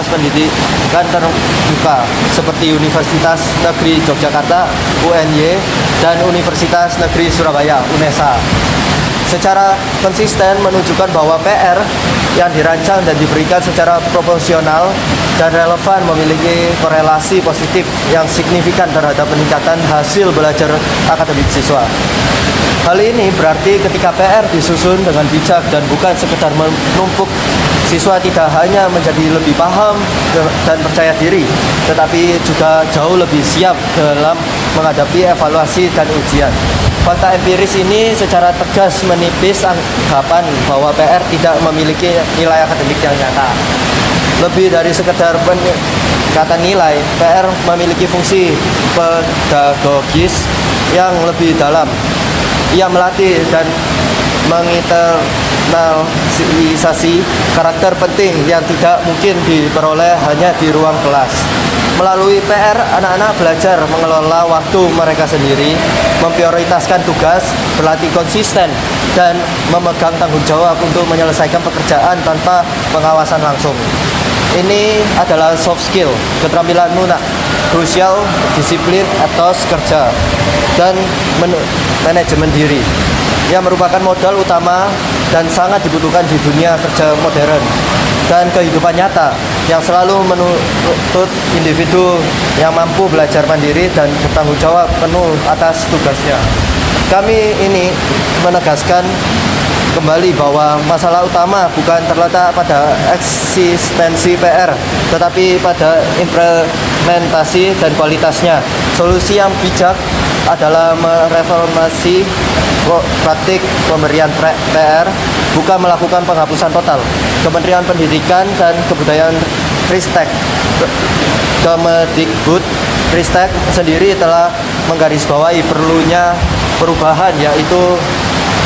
pendidikan terbuka seperti Universitas Negeri Yogyakarta (UNY) dan Universitas Negeri Surabaya (UNESA. Secara konsisten menunjukkan bahwa PR yang dirancang dan diberikan secara proporsional dan relevan memiliki korelasi positif yang signifikan terhadap peningkatan hasil belajar akademik siswa. Hal ini berarti ketika PR disusun dengan bijak dan bukan sekedar menumpuk, siswa tidak hanya menjadi lebih paham dan percaya diri, tetapi juga jauh lebih siap dalam menghadapi evaluasi dan ujian. Fakta empiris ini secara tegas menipis anggapan bahwa PR tidak memiliki nilai akademik yang nyata. Lebih dari sekedar peningkatan nilai, PR memiliki fungsi pedagogis yang lebih dalam. Ia melatih dan menginternalisasi karakter penting yang tidak mungkin diperoleh hanya di ruang kelas. Melalui PR, anak-anak belajar mengelola waktu mereka sendiri, memprioritaskan tugas, berlatih konsisten, dan memegang tanggung jawab untuk menyelesaikan pekerjaan tanpa pengawasan langsung. Ini adalah soft skill, keterampilan lunak, krusial, disiplin, etos kerja, dan manajemen diri, yang merupakan modal utama dan sangat dibutuhkan di dunia kerja modern dan kehidupan nyata yang selalu menuntut individu yang mampu belajar mandiri dan bertanggung jawab penuh atas tugasnya. Kami ini menegaskan kembali bahwa masalah utama bukan terletak pada eksistensi PR, tetapi pada implementasi dan kualitasnya. Solusi yang bijak adalah mereformasi praktik pemberian PR, bukan melakukan penghapusan total. Kementerian Pendidikan dan Kebudayaan Ristek, Kemendikbud Ristek sendiri telah menggarisbawahi perlunya perubahan, yaitu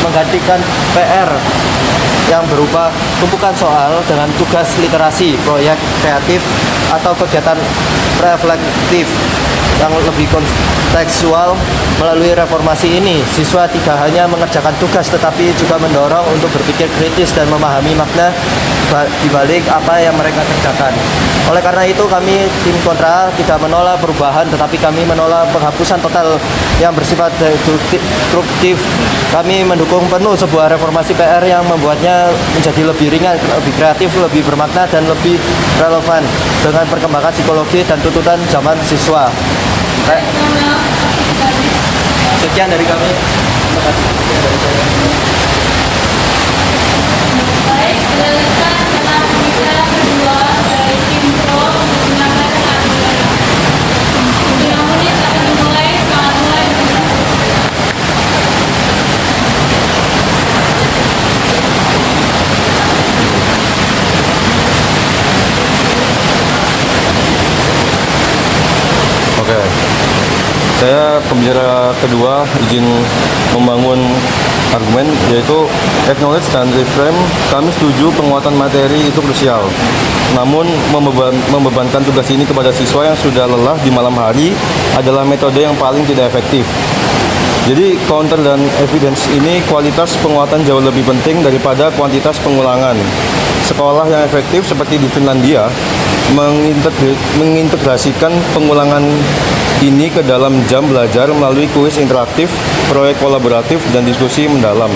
menggantikan PR yang berupa tumpukan soal dengan tugas literasi, proyek kreatif, atau kegiatan reflektif yang lebih kontekstual. Melalui reformasi ini, siswa tidak hanya mengerjakan tugas tetapi juga mendorong untuk berpikir kritis dan memahami makna di balik apa yang mereka kerjakan. Oleh karena itu, kami tim kontra tidak menolak perubahan, tetapi kami menolak penghapusan total yang bersifat destruktif. Kami mendukung penuh sebuah reformasi PR yang membuatnya menjadi lebih ringan, lebih kreatif, lebih bermakna, dan lebih relevan dengan perkembangan psikologi dan tuntutan zaman siswa. Sekian dari kami. Terima kasih. Baik, silakan para pembicara kedua dari tim pro menggunakan hak bicara. Yang menit akan dimulai, selamat mulai. Oke, saya pembicara kedua izin membangun argumen, yaitu acknowledge dan reframe. Kami setuju penguatan materi itu krusial, namun membebankan tugas ini kepada siswa yang sudah lelah di malam hari adalah metode yang paling tidak efektif. Jadi counter dan evidence ini kualitas penguatan jauh lebih penting daripada kuantitas pengulangan. Sekolah yang efektif seperti di Finlandia mengintegrasikan pengulangan ini ke dalam jam belajar melalui kuis interaktif, proyek kolaboratif, dan diskusi mendalam.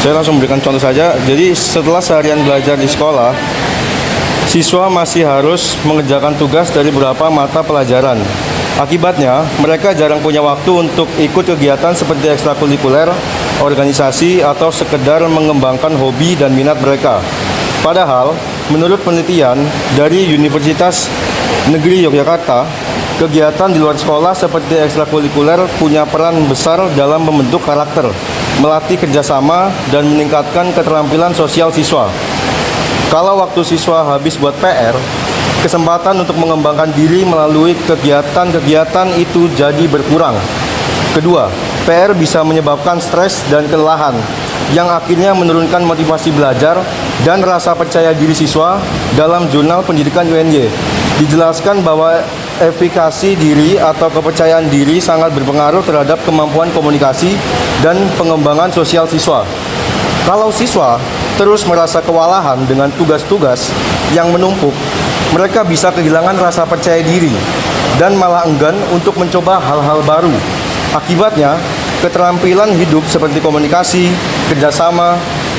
Saya langsung berikan contoh saja. Jadi setelah seharian belajar di sekolah, siswa masih harus mengerjakan tugas dari beberapa mata pelajaran. Akibatnya, mereka jarang punya waktu untuk ikut kegiatan seperti ekstrakurikuler, organisasi, atau sekedar mengembangkan hobi dan minat mereka. Padahal, menurut penelitian dari Universitas Negeri Yogyakarta, kegiatan di luar sekolah seperti ekstrakurikuler punya peran besar dalam membentuk karakter, melatih kerjasama, dan meningkatkan keterampilan sosial siswa. Kalau waktu siswa habis buat PR, kesempatan untuk mengembangkan diri melalui kegiatan-kegiatan itu jadi berkurang. Kedua, PR bisa menyebabkan stres dan kelelahan. yang akhirnya menurunkan motivasi belajar dan rasa percaya diri siswa. Dalam jurnal pendidikan UNY dijelaskan bahwa efikasi diri atau kepercayaan diri sangat berpengaruh terhadap kemampuan komunikasi dan pengembangan sosial siswa. Kalau siswa terus merasa kewalahan dengan tugas-tugas yang menumpuk, mereka bisa kehilangan rasa percaya diri dan malah enggan untuk mencoba hal-hal baru. Akibatnya, keterampilan hidup seperti komunikasi, kerjasama,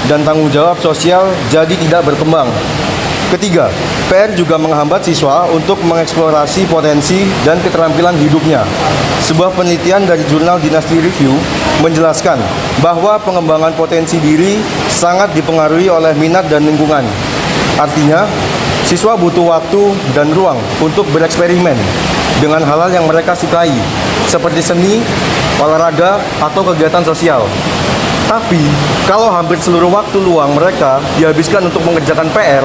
dan tanggung jawab sosial jadi tidak berkembang. Ketiga, PR juga menghambat siswa untuk mengeksplorasi potensi dan keterampilan hidupnya. Sebuah penelitian dari jurnal Dynasty Review menjelaskan bahwa pengembangan potensi diri sangat dipengaruhi oleh minat dan lingkungan. Artinya, siswa butuh waktu dan ruang untuk bereksperimen dengan hal-hal yang mereka sukai, seperti seni, olahraga, atau kegiatan sosial. Tapi, kalau hampir seluruh waktu luang mereka dihabiskan untuk mengerjakan PR,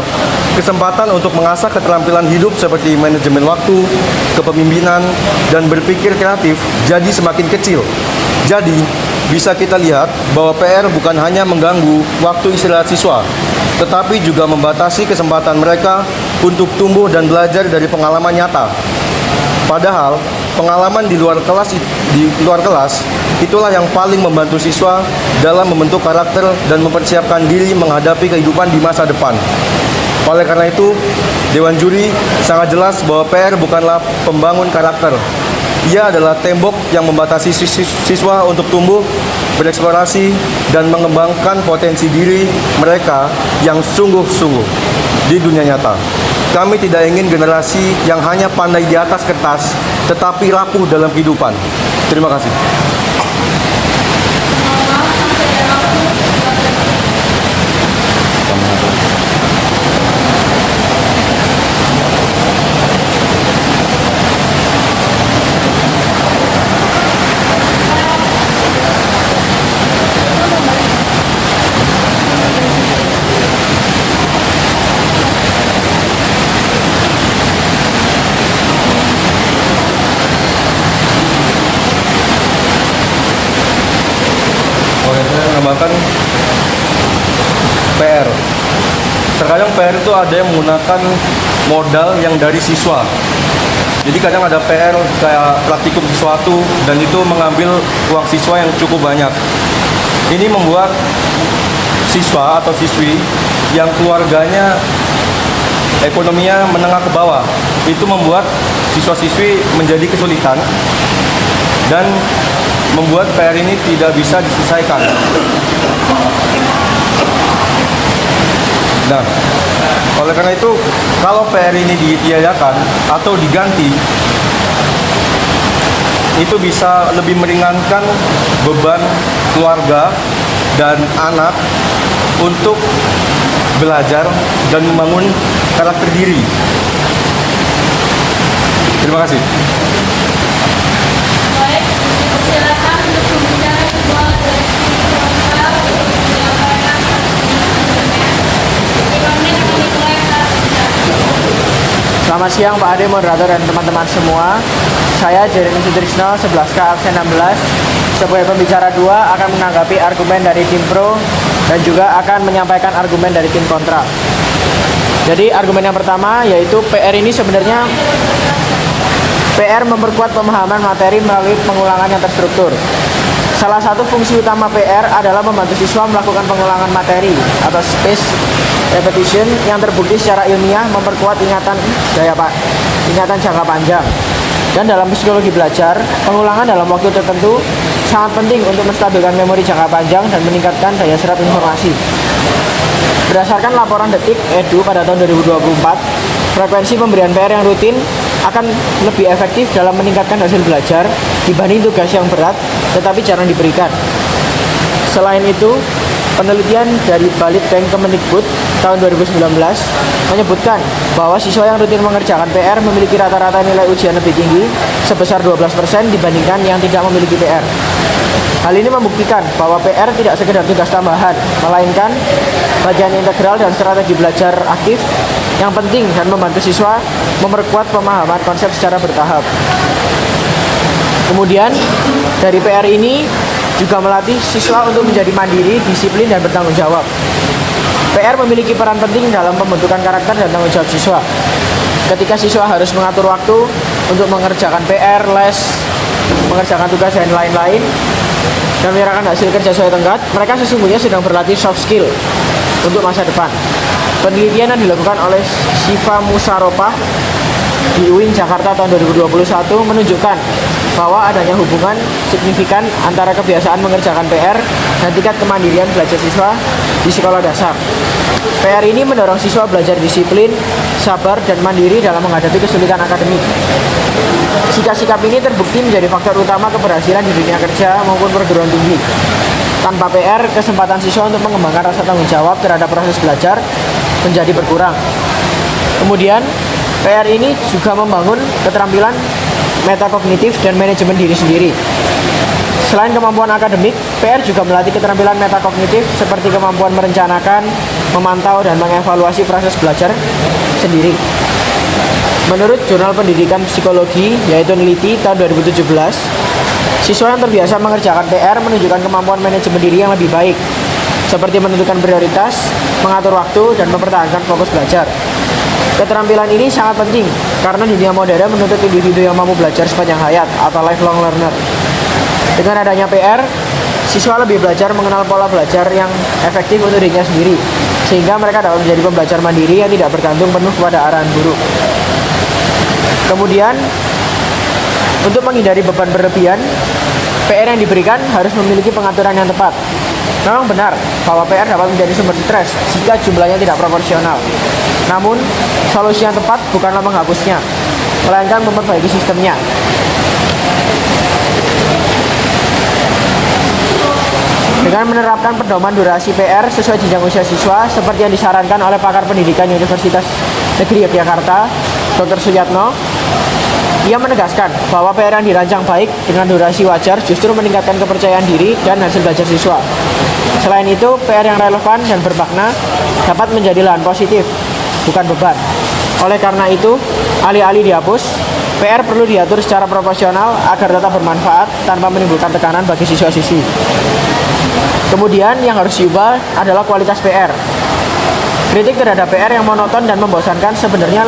kesempatan untuk mengasah keterampilan hidup seperti manajemen waktu, kepemimpinan, dan berpikir kreatif jadi semakin kecil. Jadi, bisa kita lihat bahwa PR bukan hanya mengganggu waktu istirahat siswa, tetapi juga membatasi kesempatan mereka untuk tumbuh dan belajar dari pengalaman nyata. Padahal, pengalaman di luar kelas itulah yang paling membantu siswa dalam membentuk karakter dan mempersiapkan diri menghadapi kehidupan di masa depan. Oleh karena itu, Dewan Juri sangat jelas bahwa PR bukanlah pembangun karakter. Ia adalah tembok yang membatasi siswa untuk tumbuh, bereksplorasi, dan mengembangkan potensi diri mereka yang sungguh-sungguh di dunia nyata. Kami tidak ingin generasi yang hanya pandai di atas kertas, tetapi rapuh dalam kehidupan. Terima kasih. Menambahkan PR. Terkadang PR itu ada yang menggunakan modal yang dari siswa. Jadi kadang ada PR kayak praktikum sesuatu dan itu mengambil uang siswa yang cukup banyak. Ini membuat siswa atau siswi yang keluarganya ekonominya menengah ke bawah, itu membuat siswa-siswi menjadi kesulitan dan membuat PR ini tidak bisa diselesaikan. Nah, oleh karena itu, kalau PR ini ditiadakan atau diganti, itu bisa lebih meringankan beban keluarga dan anak untuk belajar dan membangun karakter diri. Terima kasih. Baik, silakan untuk pembicara kedua dari kontra untuk menyampaikan argumennya. 5 menit akan dimulai saat bicara. Selamat siang Pak Ade, moderator dan teman-teman semua. Saya Jeremy Sutrisno, 11K absen 16. Sebagai pembicara 2 akan menanggapi argumen dari tim pro dan juga akan menyampaikan argumen dari tim kontra. Jadi argumen yang pertama yaitu PR ini sebenarnya PR memperkuat pemahaman materi melalui pengulangan yang terstruktur. Salah satu fungsi utama PR adalah membantu siswa melakukan pengulangan materi atau spaced repetition yang terbukti secara ilmiah memperkuat ingatan jangka panjang. Dan dalam psikologi belajar, pengulangan dalam waktu tertentu sangat penting untuk menstabilkan memori jangka panjang dan meningkatkan daya serap informasi. Berdasarkan laporan Detik Edu pada tahun 2024, frekuensi pemberian PR yang rutin akan lebih efektif dalam meningkatkan hasil belajar dibanding tugas yang berat tetapi jarang diberikan. Selain itu, penelitian dari Balitbank Kemendikbud tahun 2019 menyebutkan bahwa siswa yang rutin mengerjakan PR memiliki rata-rata nilai ujian lebih tinggi sebesar 12% dibandingkan yang tidak memiliki PR. Hal ini membuktikan bahwa PR tidak sekedar tugas tambahan, melainkan bagian integral dan strategi belajar aktif yang penting dan membantu siswa memperkuat pemahaman konsep secara bertahap. Kemudian dari PR ini juga melatih siswa untuk menjadi mandiri, disiplin, dan bertanggung jawab. PR memiliki peran penting dalam pembentukan karakter dan tanggung jawab siswa. Ketika siswa harus mengatur waktu untuk mengerjakan PR, les, mengerjakan tugas, dan lain-lain, dan menyerahkan hasil kerja sesuai tenggat, mereka sesungguhnya sedang berlatih soft skill untuk masa depan. Penelitian yang dilakukan oleh Syifa Musaropah di UIN Jakarta tahun 2021 menunjukkan bahwa adanya hubungan signifikan antara kebiasaan mengerjakan PR dan tingkat kemandirian belajar siswa di sekolah dasar. PR ini mendorong siswa belajar disiplin, sabar, dan mandiri dalam menghadapi kesulitan akademik. Sikap-sikap ini terbukti menjadi faktor utama keberhasilan di dunia kerja maupun perguruan tinggi. Tanpa PR, kesempatan siswa untuk mengembangkan rasa tanggung jawab terhadap proses belajar menjadi berkurang. Kemudian, PR ini juga membangun keterampilan metakognitif dan manajemen diri sendiri. Selain kemampuan akademik, PR juga melatih keterampilan metakognitif seperti kemampuan merencanakan, memantau, dan mengevaluasi proses belajar sendiri. Menurut Jurnal Pendidikan Psikologi, yaitu Neliti tahun 2017, siswa yang terbiasa mengerjakan PR menunjukkan kemampuan manajemen diri yang lebih baik, seperti menentukan prioritas, mengatur waktu, dan mempertahankan fokus belajar. Keterampilan ini sangat penting karena dunia modern menuntut individu yang mampu belajar sepanjang hayat atau lifelong learner. Dengan adanya PR, siswa lebih belajar mengenal pola belajar yang efektif untuk dirinya sendiri, sehingga mereka dapat menjadi pembelajar mandiri yang tidak bergantung penuh kepada arahan guru. Kemudian, untuk menghindari beban berlebihan, PR yang diberikan harus memiliki pengaturan yang tepat. Memang benar bahwa PR dapat menjadi sumber stres jika jumlahnya tidak proporsional. Namun, solusi yang tepat bukanlah menghapusnya, melainkan memperbaiki sistemnya. Dengan menerapkan pedoman durasi PR sesuai jenjang usia siswa seperti yang disarankan oleh pakar pendidikan Universitas Negeri Yogyakarta, Dr. Suyatno, ia menegaskan bahwa PR yang dirancang baik dengan durasi wajar justru meningkatkan kepercayaan diri dan hasil belajar siswa. Selain itu, PR yang relevan dan bermakna dapat menjadi lahan positif, bukan beban. Oleh karena itu, alih-alih dihapus, PR perlu diatur secara proporsional agar tetap bermanfaat tanpa menimbulkan tekanan bagi siswa-siswi. Kemudian yang harus diubah adalah kualitas PR. Kritik terhadap PR yang monoton dan membosankan sebenarnya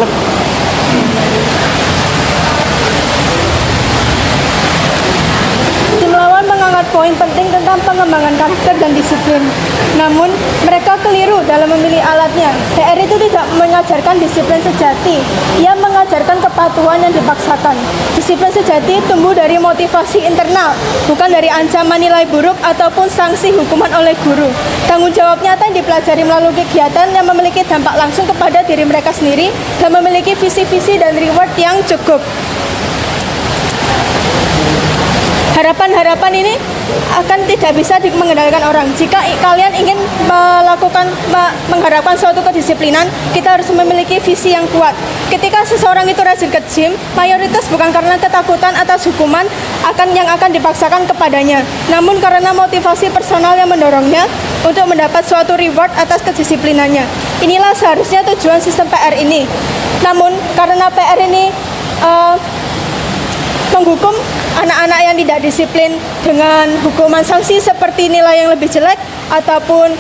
Tim lawan mengangkat poin penting tentang pengembangan karakter dan disiplin. Namun, mereka keliru dalam memilih alatnya. PR itu tidak mengajarkan disiplin sejati. Ia mengajarkan kepatuhan yang dipaksakan. Disiplin sejati tumbuh dari motivasi internal, bukan dari ancaman nilai buruk ataupun sanksi hukuman oleh guru. Tanggung jawab nyata yang dipelajari melalui kegiatan yang memiliki dampak langsung kepada diri mereka sendiri dan memiliki visi-visi dan reward yang cukup. Harapan-harapan ini akan tidak bisa mengendalikan orang. Jika kalian ingin mengharapkan suatu kedisiplinan, kita harus memiliki visi yang kuat. Ketika seseorang itu rajin ke gym, mayoritas bukan karena ketakutan atas hukuman yang akan dipaksakan kepadanya, namun karena motivasi personal yang mendorongnya untuk mendapat suatu reward atas kedisiplinannya. Inilah seharusnya tujuan sistem PR ini. Namun karena PR ini menghukum anak-anak yang tidak disiplin dengan hukuman sanksi seperti nilai yang lebih jelek ataupun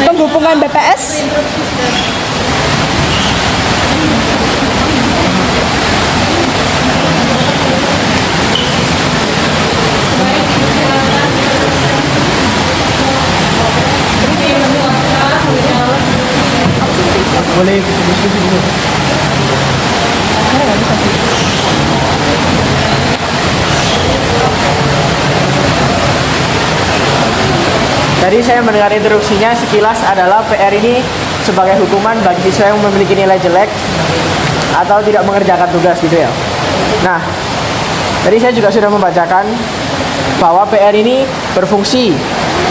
penghukuman BPS. Boleh diskusi dulu. Tadi saya mendengar interupsinya, sekilas adalah PR ini sebagai hukuman bagi siswa yang memiliki nilai jelek atau tidak mengerjakan tugas gitu ya. Nah, tadi saya juga sudah membacakan bahwa PR ini berfungsi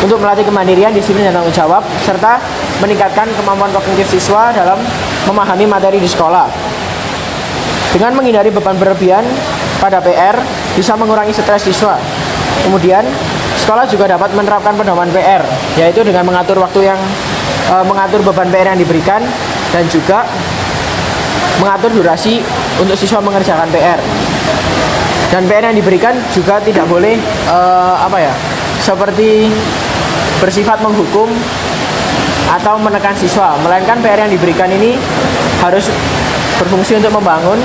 untuk melatih kemandirian, disiplin, dan tanggung jawab, serta meningkatkan kemampuan kognitif siswa dalam memahami materi di sekolah. Dengan menghindari beban berlebihan pada PR, bisa mengurangi stres siswa. Kemudian, sekolah juga dapat menerapkan pedoman PR, yaitu dengan mengatur waktu mengatur beban PR yang diberikan, dan juga mengatur durasi untuk siswa mengerjakan PR. Dan PR yang diberikan juga tidak boleh seperti bersifat menghukum atau menekan siswa, melainkan PR yang diberikan ini harus berfungsi untuk membangun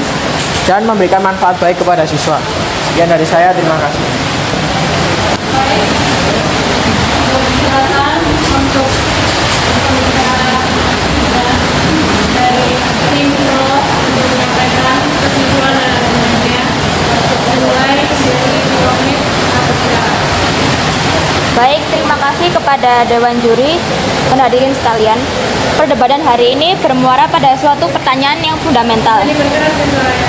dan memberikan manfaat baik kepada siswa. Sekian dari saya, terima kasih. Silakan untuk dari tim Pro untuk menyampaikan kesimpulan dan argumennya mulai dari komit atau tidak. Baik, terima kasih kepada Dewan Juri dan hadirin sekalian. Perdebatan hari ini bermuara pada suatu pertanyaan yang fundamental. Jadi bergerak ke suaranya.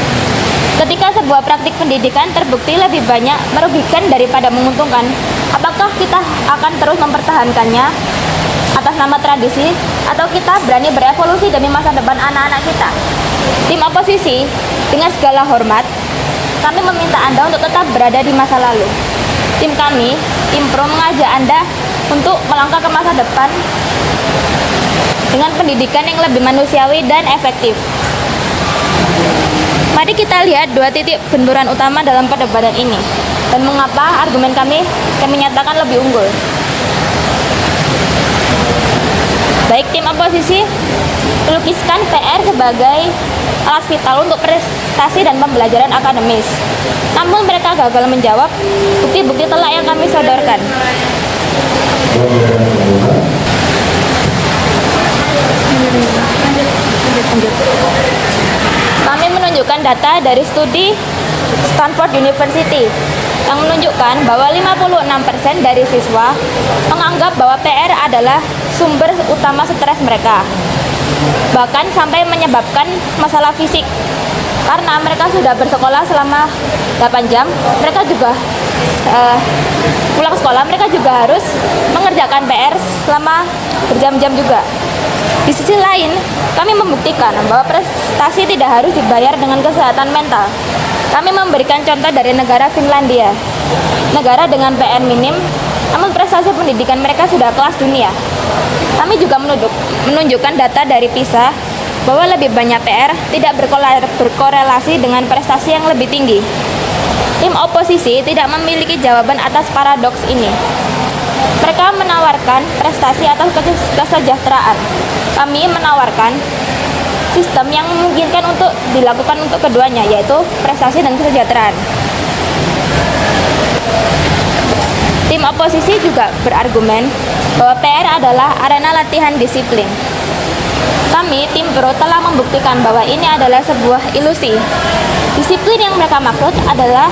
Ketika sebuah praktik pendidikan terbukti lebih banyak merugikan daripada menguntungkan, apakah kita akan terus mempertahankannya atas nama tradisi atau kita berani berevolusi demi masa depan anak-anak kita? Tim oposisi, dengan segala hormat, kami meminta Anda untuk tetap berada di masa lalu. Tim kami, Tim Pro, mengajak Anda untuk melangkah ke masa depan dengan pendidikan yang lebih manusiawi dan efektif. Mari kita lihat dua titik benturan utama dalam perdebatan ini dan mengapa argumen kami nyatakan lebih unggul. Baik, tim oposisi melukiskan PR sebagai alat vital untuk prestasi dan pembelajaran akademis. Namun mereka gagal menjawab bukti-bukti telak yang kami sodorkan. Kami menunjukkan data dari studi Stanford University yang menunjukkan bahwa 56% dari siswa menganggap bahwa PR adalah sumber utama stres mereka. Bahkan sampai menyebabkan masalah fisik. Karena mereka sudah bersekolah selama 8 jam, mereka juga pulang sekolah, mereka juga harus mengerjakan PR selama berjam-jam juga. Di sisi lain, kami membuktikan bahwa prestasi tidak harus dibayar dengan kesehatan mental. Kami memberikan contoh dari negara Finlandia, negara dengan PR minim, namun prestasi pendidikan mereka sudah kelas dunia. Kami juga menunjukkan data dari PISA bahwa lebih banyak PR tidak berkorelasi dengan prestasi yang lebih tinggi. Tim oposisi tidak memiliki jawaban atas paradoks ini. Mereka menawarkan prestasi atau kesejahteraan. Kami menawarkan sistem yang memungkinkan untuk dilakukan untuk keduanya, yaitu prestasi dan kesejahteraan. Tim oposisi juga berargumen bahwa PR adalah arena latihan disiplin. Kami, Tim Pro, telah membuktikan bahwa ini adalah sebuah ilusi. Disiplin yang mereka maksud adalah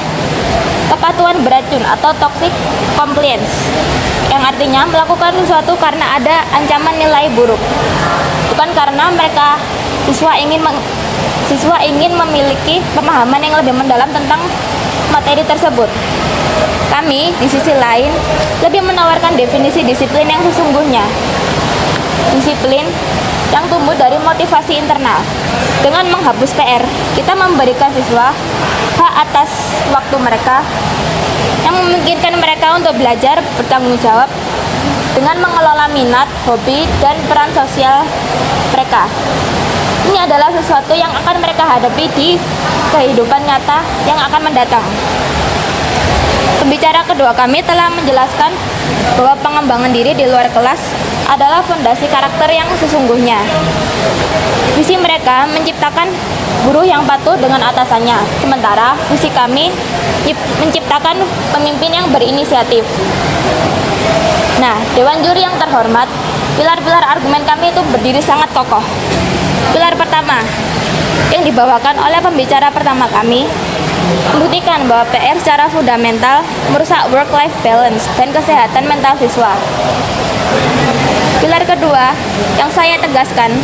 kepatuhan beracun atau toxic compliance, yang artinya melakukan sesuatu karena ada ancaman nilai buruk, bukan karena siswa ingin memiliki pemahaman yang lebih mendalam tentang materi tersebut. Kami, di sisi lain, lebih menawarkan definisi disiplin yang sesungguhnya. Disiplin yang tumbuh dari motivasi internal. Dengan menghapus PR, kita memberikan siswa hak atas waktu mereka yang memungkinkan mereka untuk belajar bertanggung jawab dengan mengelola minat, hobi, dan peran sosial mereka. Ini adalah sesuatu yang akan mereka hadapi di kehidupan nyata yang akan mendatang. Pembicara kedua kami telah menjelaskan bahwa pengembangan diri di luar kelas adalah fondasi karakter yang sesungguhnya. Visi mereka menciptakan guru yang patuh dengan atasannya, sementara visi kami menciptakan pemimpin yang berinisiatif. Nah, Dewan Juri yang terhormat, pilar-pilar argumen kami itu berdiri sangat kokoh. Pilar pertama yang dibawakan oleh pembicara pertama kami membuktikan bahwa PR secara fundamental merusak work-life balance dan kesehatan mental siswa. Pilar kedua yang saya tegaskan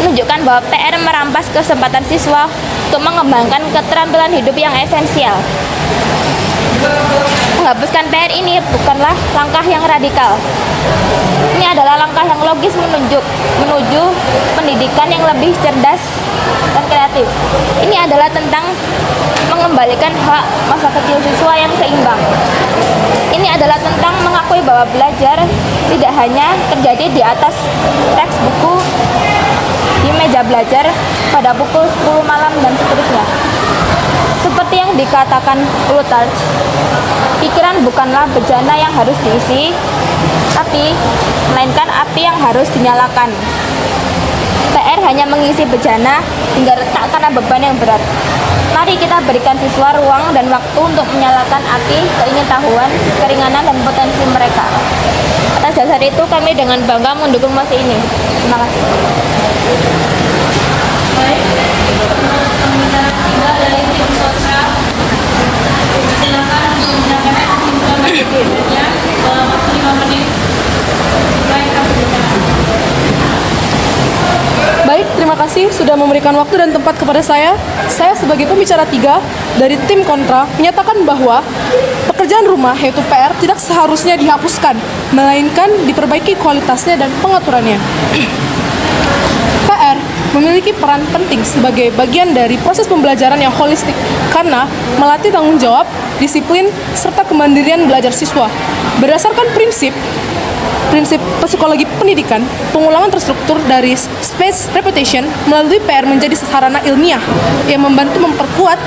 menunjukkan bahwa PR merampas kesempatan siswa untuk mengembangkan keterampilan hidup yang esensial. Menghapuskan PR ini bukanlah langkah yang radikal. Ini adalah langkah yang logis menuju pendidikan yang lebih cerdas dan kreatif. Ini adalah tentang mengembalikan hak masa kecil siswa yang seimbang. Ini adalah tentang mengakui bahwa belajar tidak hanya terjadi di atas teks buku, di meja belajar pada pukul 10 malam dan seterusnya. Seperti yang yang dikatakan Plutarch, pikiran bukanlah bejana yang harus diisi, tapi melainkan api yang harus dinyalakan. PR hanya mengisi bejana hingga retak karena beban yang berat. Mari kita berikan siswa ruang dan waktu untuk menyalakan api keingintahuan, keringanan, dan potensi mereka. Atas dasar itu kami dengan bangga mendukung mosi ini. Terima kasih. Baik, pembicara ketiga dari tim Kontra. Silakan untuk menyampaikan kesimpulan materinya dalam waktu 5 menit. Baik, Baik, terima kasih sudah memberikan waktu dan tempat kepada saya. Saya sebagai pembicara 3 dari tim Kontra menyatakan bahwa pekerjaan rumah yaitu PR tidak seharusnya dihapuskan, melainkan diperbaiki kualitasnya dan pengaturannya. PR memiliki peran penting sebagai bagian dari proses pembelajaran yang holistik karena melatih tanggung jawab, disiplin, serta kemandirian belajar siswa. Berdasarkan prinsip psikologi pendidikan, pengulangan terstruktur dari space repetition melalui PR menjadi sarana ilmiah yang membantu memperkuat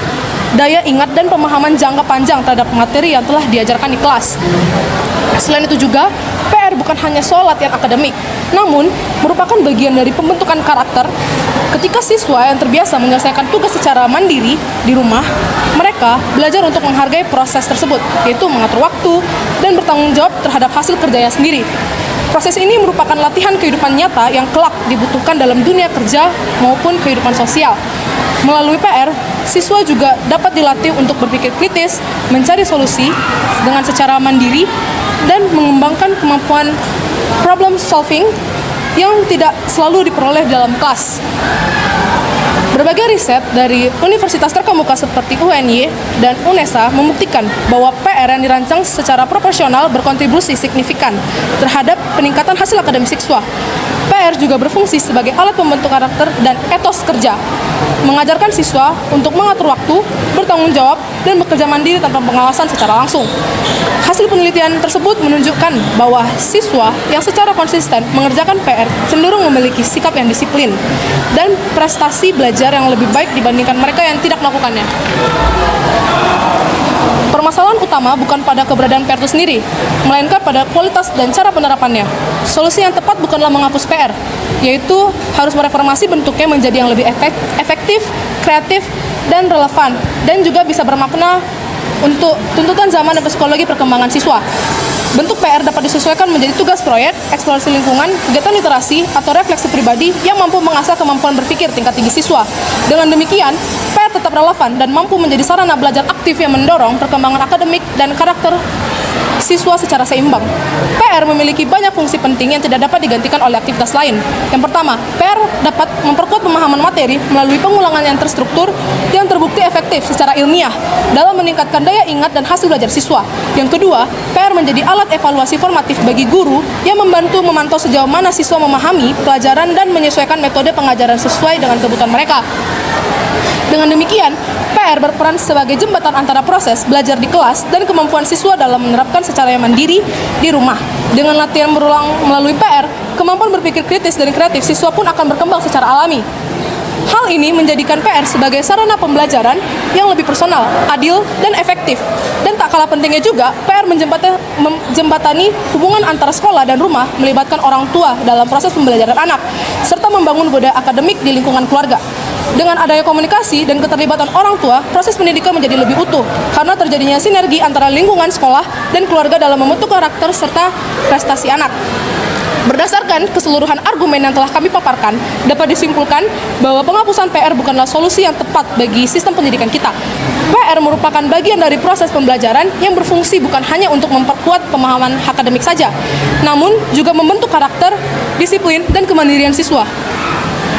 daya ingat dan pemahaman jangka panjang terhadap materi yang telah diajarkan di kelas. Selain itu juga, PR bukan hanya soal latihan akademik, namun merupakan bagian dari pembentukan karakter. Ketika siswa yang terbiasa menyelesaikan tugas secara mandiri di rumah, mereka belajar untuk menghargai proses tersebut, yaitu mengatur waktu dan bertanggung jawab terhadap hasil kerjanya sendiri. Proses ini merupakan latihan kehidupan nyata yang kelak dibutuhkan dalam dunia kerja maupun kehidupan sosial. Melalui PR, siswa juga dapat dilatih untuk berpikir kritis, mencari solusi dengan secara mandiri, dan mengembangkan kemampuan problem solving yang tidak selalu diperoleh dalam kelas. Berbagai riset dari universitas terkemuka seperti UNY dan UNESA membuktikan bahwa PR yang dirancang secara proporsional berkontribusi signifikan terhadap peningkatan hasil akademis siswa. PR juga berfungsi sebagai alat pembentuk karakter dan etos kerja, mengajarkan siswa untuk mengatur waktu, bertanggung jawab, dan bekerja mandiri tanpa pengawasan secara langsung. Hasil penelitian tersebut menunjukkan bahwa siswa yang secara konsisten mengerjakan PR cenderung memiliki sikap yang disiplin dan prestasi belajar yang lebih baik dibandingkan mereka yang tidak melakukannya. Permasalahan utama bukan pada keberadaan PR itu sendiri, melainkan pada kualitas dan cara penerapannya. Solusi yang tepat bukanlah menghapus PR, yaitu harus mereformasi bentuknya menjadi yang lebih efektif, kreatif, dan relevan, dan juga bisa bermakna untuk tuntutan zaman dan psikologi perkembangan siswa. Bentuk PR dapat disesuaikan menjadi tugas proyek, eksplorasi lingkungan, kegiatan literasi, atau refleksi pribadi yang mampu mengasah kemampuan berpikir tingkat tinggi siswa. Dengan demikian, PR tetap relevan dan mampu menjadi sarana belajar aktif yang mendorong perkembangan akademik dan karakter siswa secara seimbang. PR memiliki banyak fungsi penting yang tidak dapat digantikan oleh aktivitas lain. Yang pertama, PR dapat memperkuat pemahaman materi melalui pengulangan yang terstruktur yang terbukti efektif secara ilmiah dalam meningkatkan daya ingat dan hasil belajar siswa. Yang kedua, PR menjadi alat evaluasi formatif bagi guru yang membantu memantau sejauh mana siswa memahami pelajaran dan menyesuaikan metode pengajaran sesuai dengan kebutuhan mereka. Dengan demikian, PR berperan sebagai jembatan antara proses belajar di kelas dan kemampuan siswa dalam menerapkan secara mandiri di rumah. Dengan latihan berulang melalui PR, kemampuan berpikir kritis dan kreatif siswa pun akan berkembang secara alami. Hal ini menjadikan PR sebagai sarana pembelajaran yang lebih personal, adil, dan efektif. Dan tak kalah pentingnya juga, PR menjembatani hubungan antara sekolah dan rumah, melibatkan orang tua dalam proses pembelajaran anak, serta membangun budaya akademik di lingkungan keluarga. Dengan adanya komunikasi dan keterlibatan orang tua, proses pendidikan menjadi lebih utuh karena terjadinya sinergi antara lingkungan sekolah dan keluarga dalam membentuk karakter serta prestasi anak. Berdasarkan keseluruhan argumen yang telah kami paparkan, dapat disimpulkan bahwa penghapusan PR bukanlah solusi yang tepat bagi sistem pendidikan kita. PR merupakan bagian dari proses pembelajaran yang berfungsi bukan hanya untuk memperkuat pemahaman akademik saja, namun juga membentuk karakter, disiplin, dan kemandirian siswa.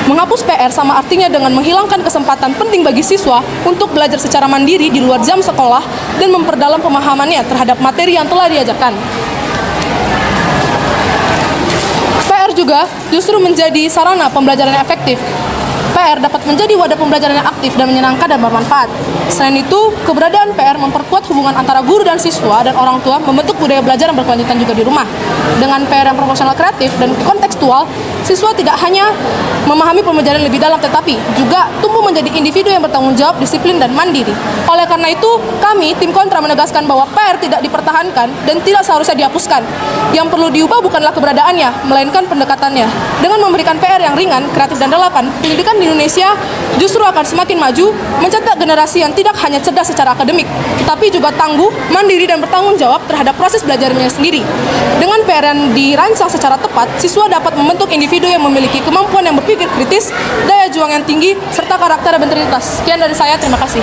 Menghapus PR sama artinya dengan menghilangkan kesempatan penting bagi siswa untuk belajar secara mandiri di luar jam sekolah dan memperdalam pemahamannya terhadap materi yang telah diajarkan. PR juga justru menjadi sarana pembelajaran yang efektif. PR dapat menjadi wadah pembelajaran yang aktif dan menyenangkan dan bermanfaat. Selain itu, keberadaan PR memperkuat hubungan antara guru dan siswa dan orang tua, membentuk budaya belajar yang berkelanjutan juga di rumah. Dengan PR yang proporsional, kreatif, dan kontekstual, siswa tidak hanya memahami pembelajaran lebih dalam, tetapi juga tumbuh menjadi individu yang bertanggung jawab, disiplin, dan mandiri. Oleh karena itu, kami, tim kontra menegaskan bahwa PR tidak dipertahankan dan tidak seharusnya dihapuskan. Yang perlu diubah bukanlah keberadaannya, melainkan pendekatannya. Dengan memberikan PR yang ringan, kreatif, dan relevan, pendidikan di Indonesia justru akan semakin maju, mencetak generasi yang tidak hanya cerdas secara akademik, tapi juga tangguh, mandiri, dan bertanggung jawab terhadap proses belajarnya sendiri. Dengan PR yang dirancang secara tepat, siswa dapat membentuk individu yang memiliki kemampuan yang berpikir kritis, daya juang yang tinggi, serta karakter yang berintegritas. Sekian dari saya, terima kasih.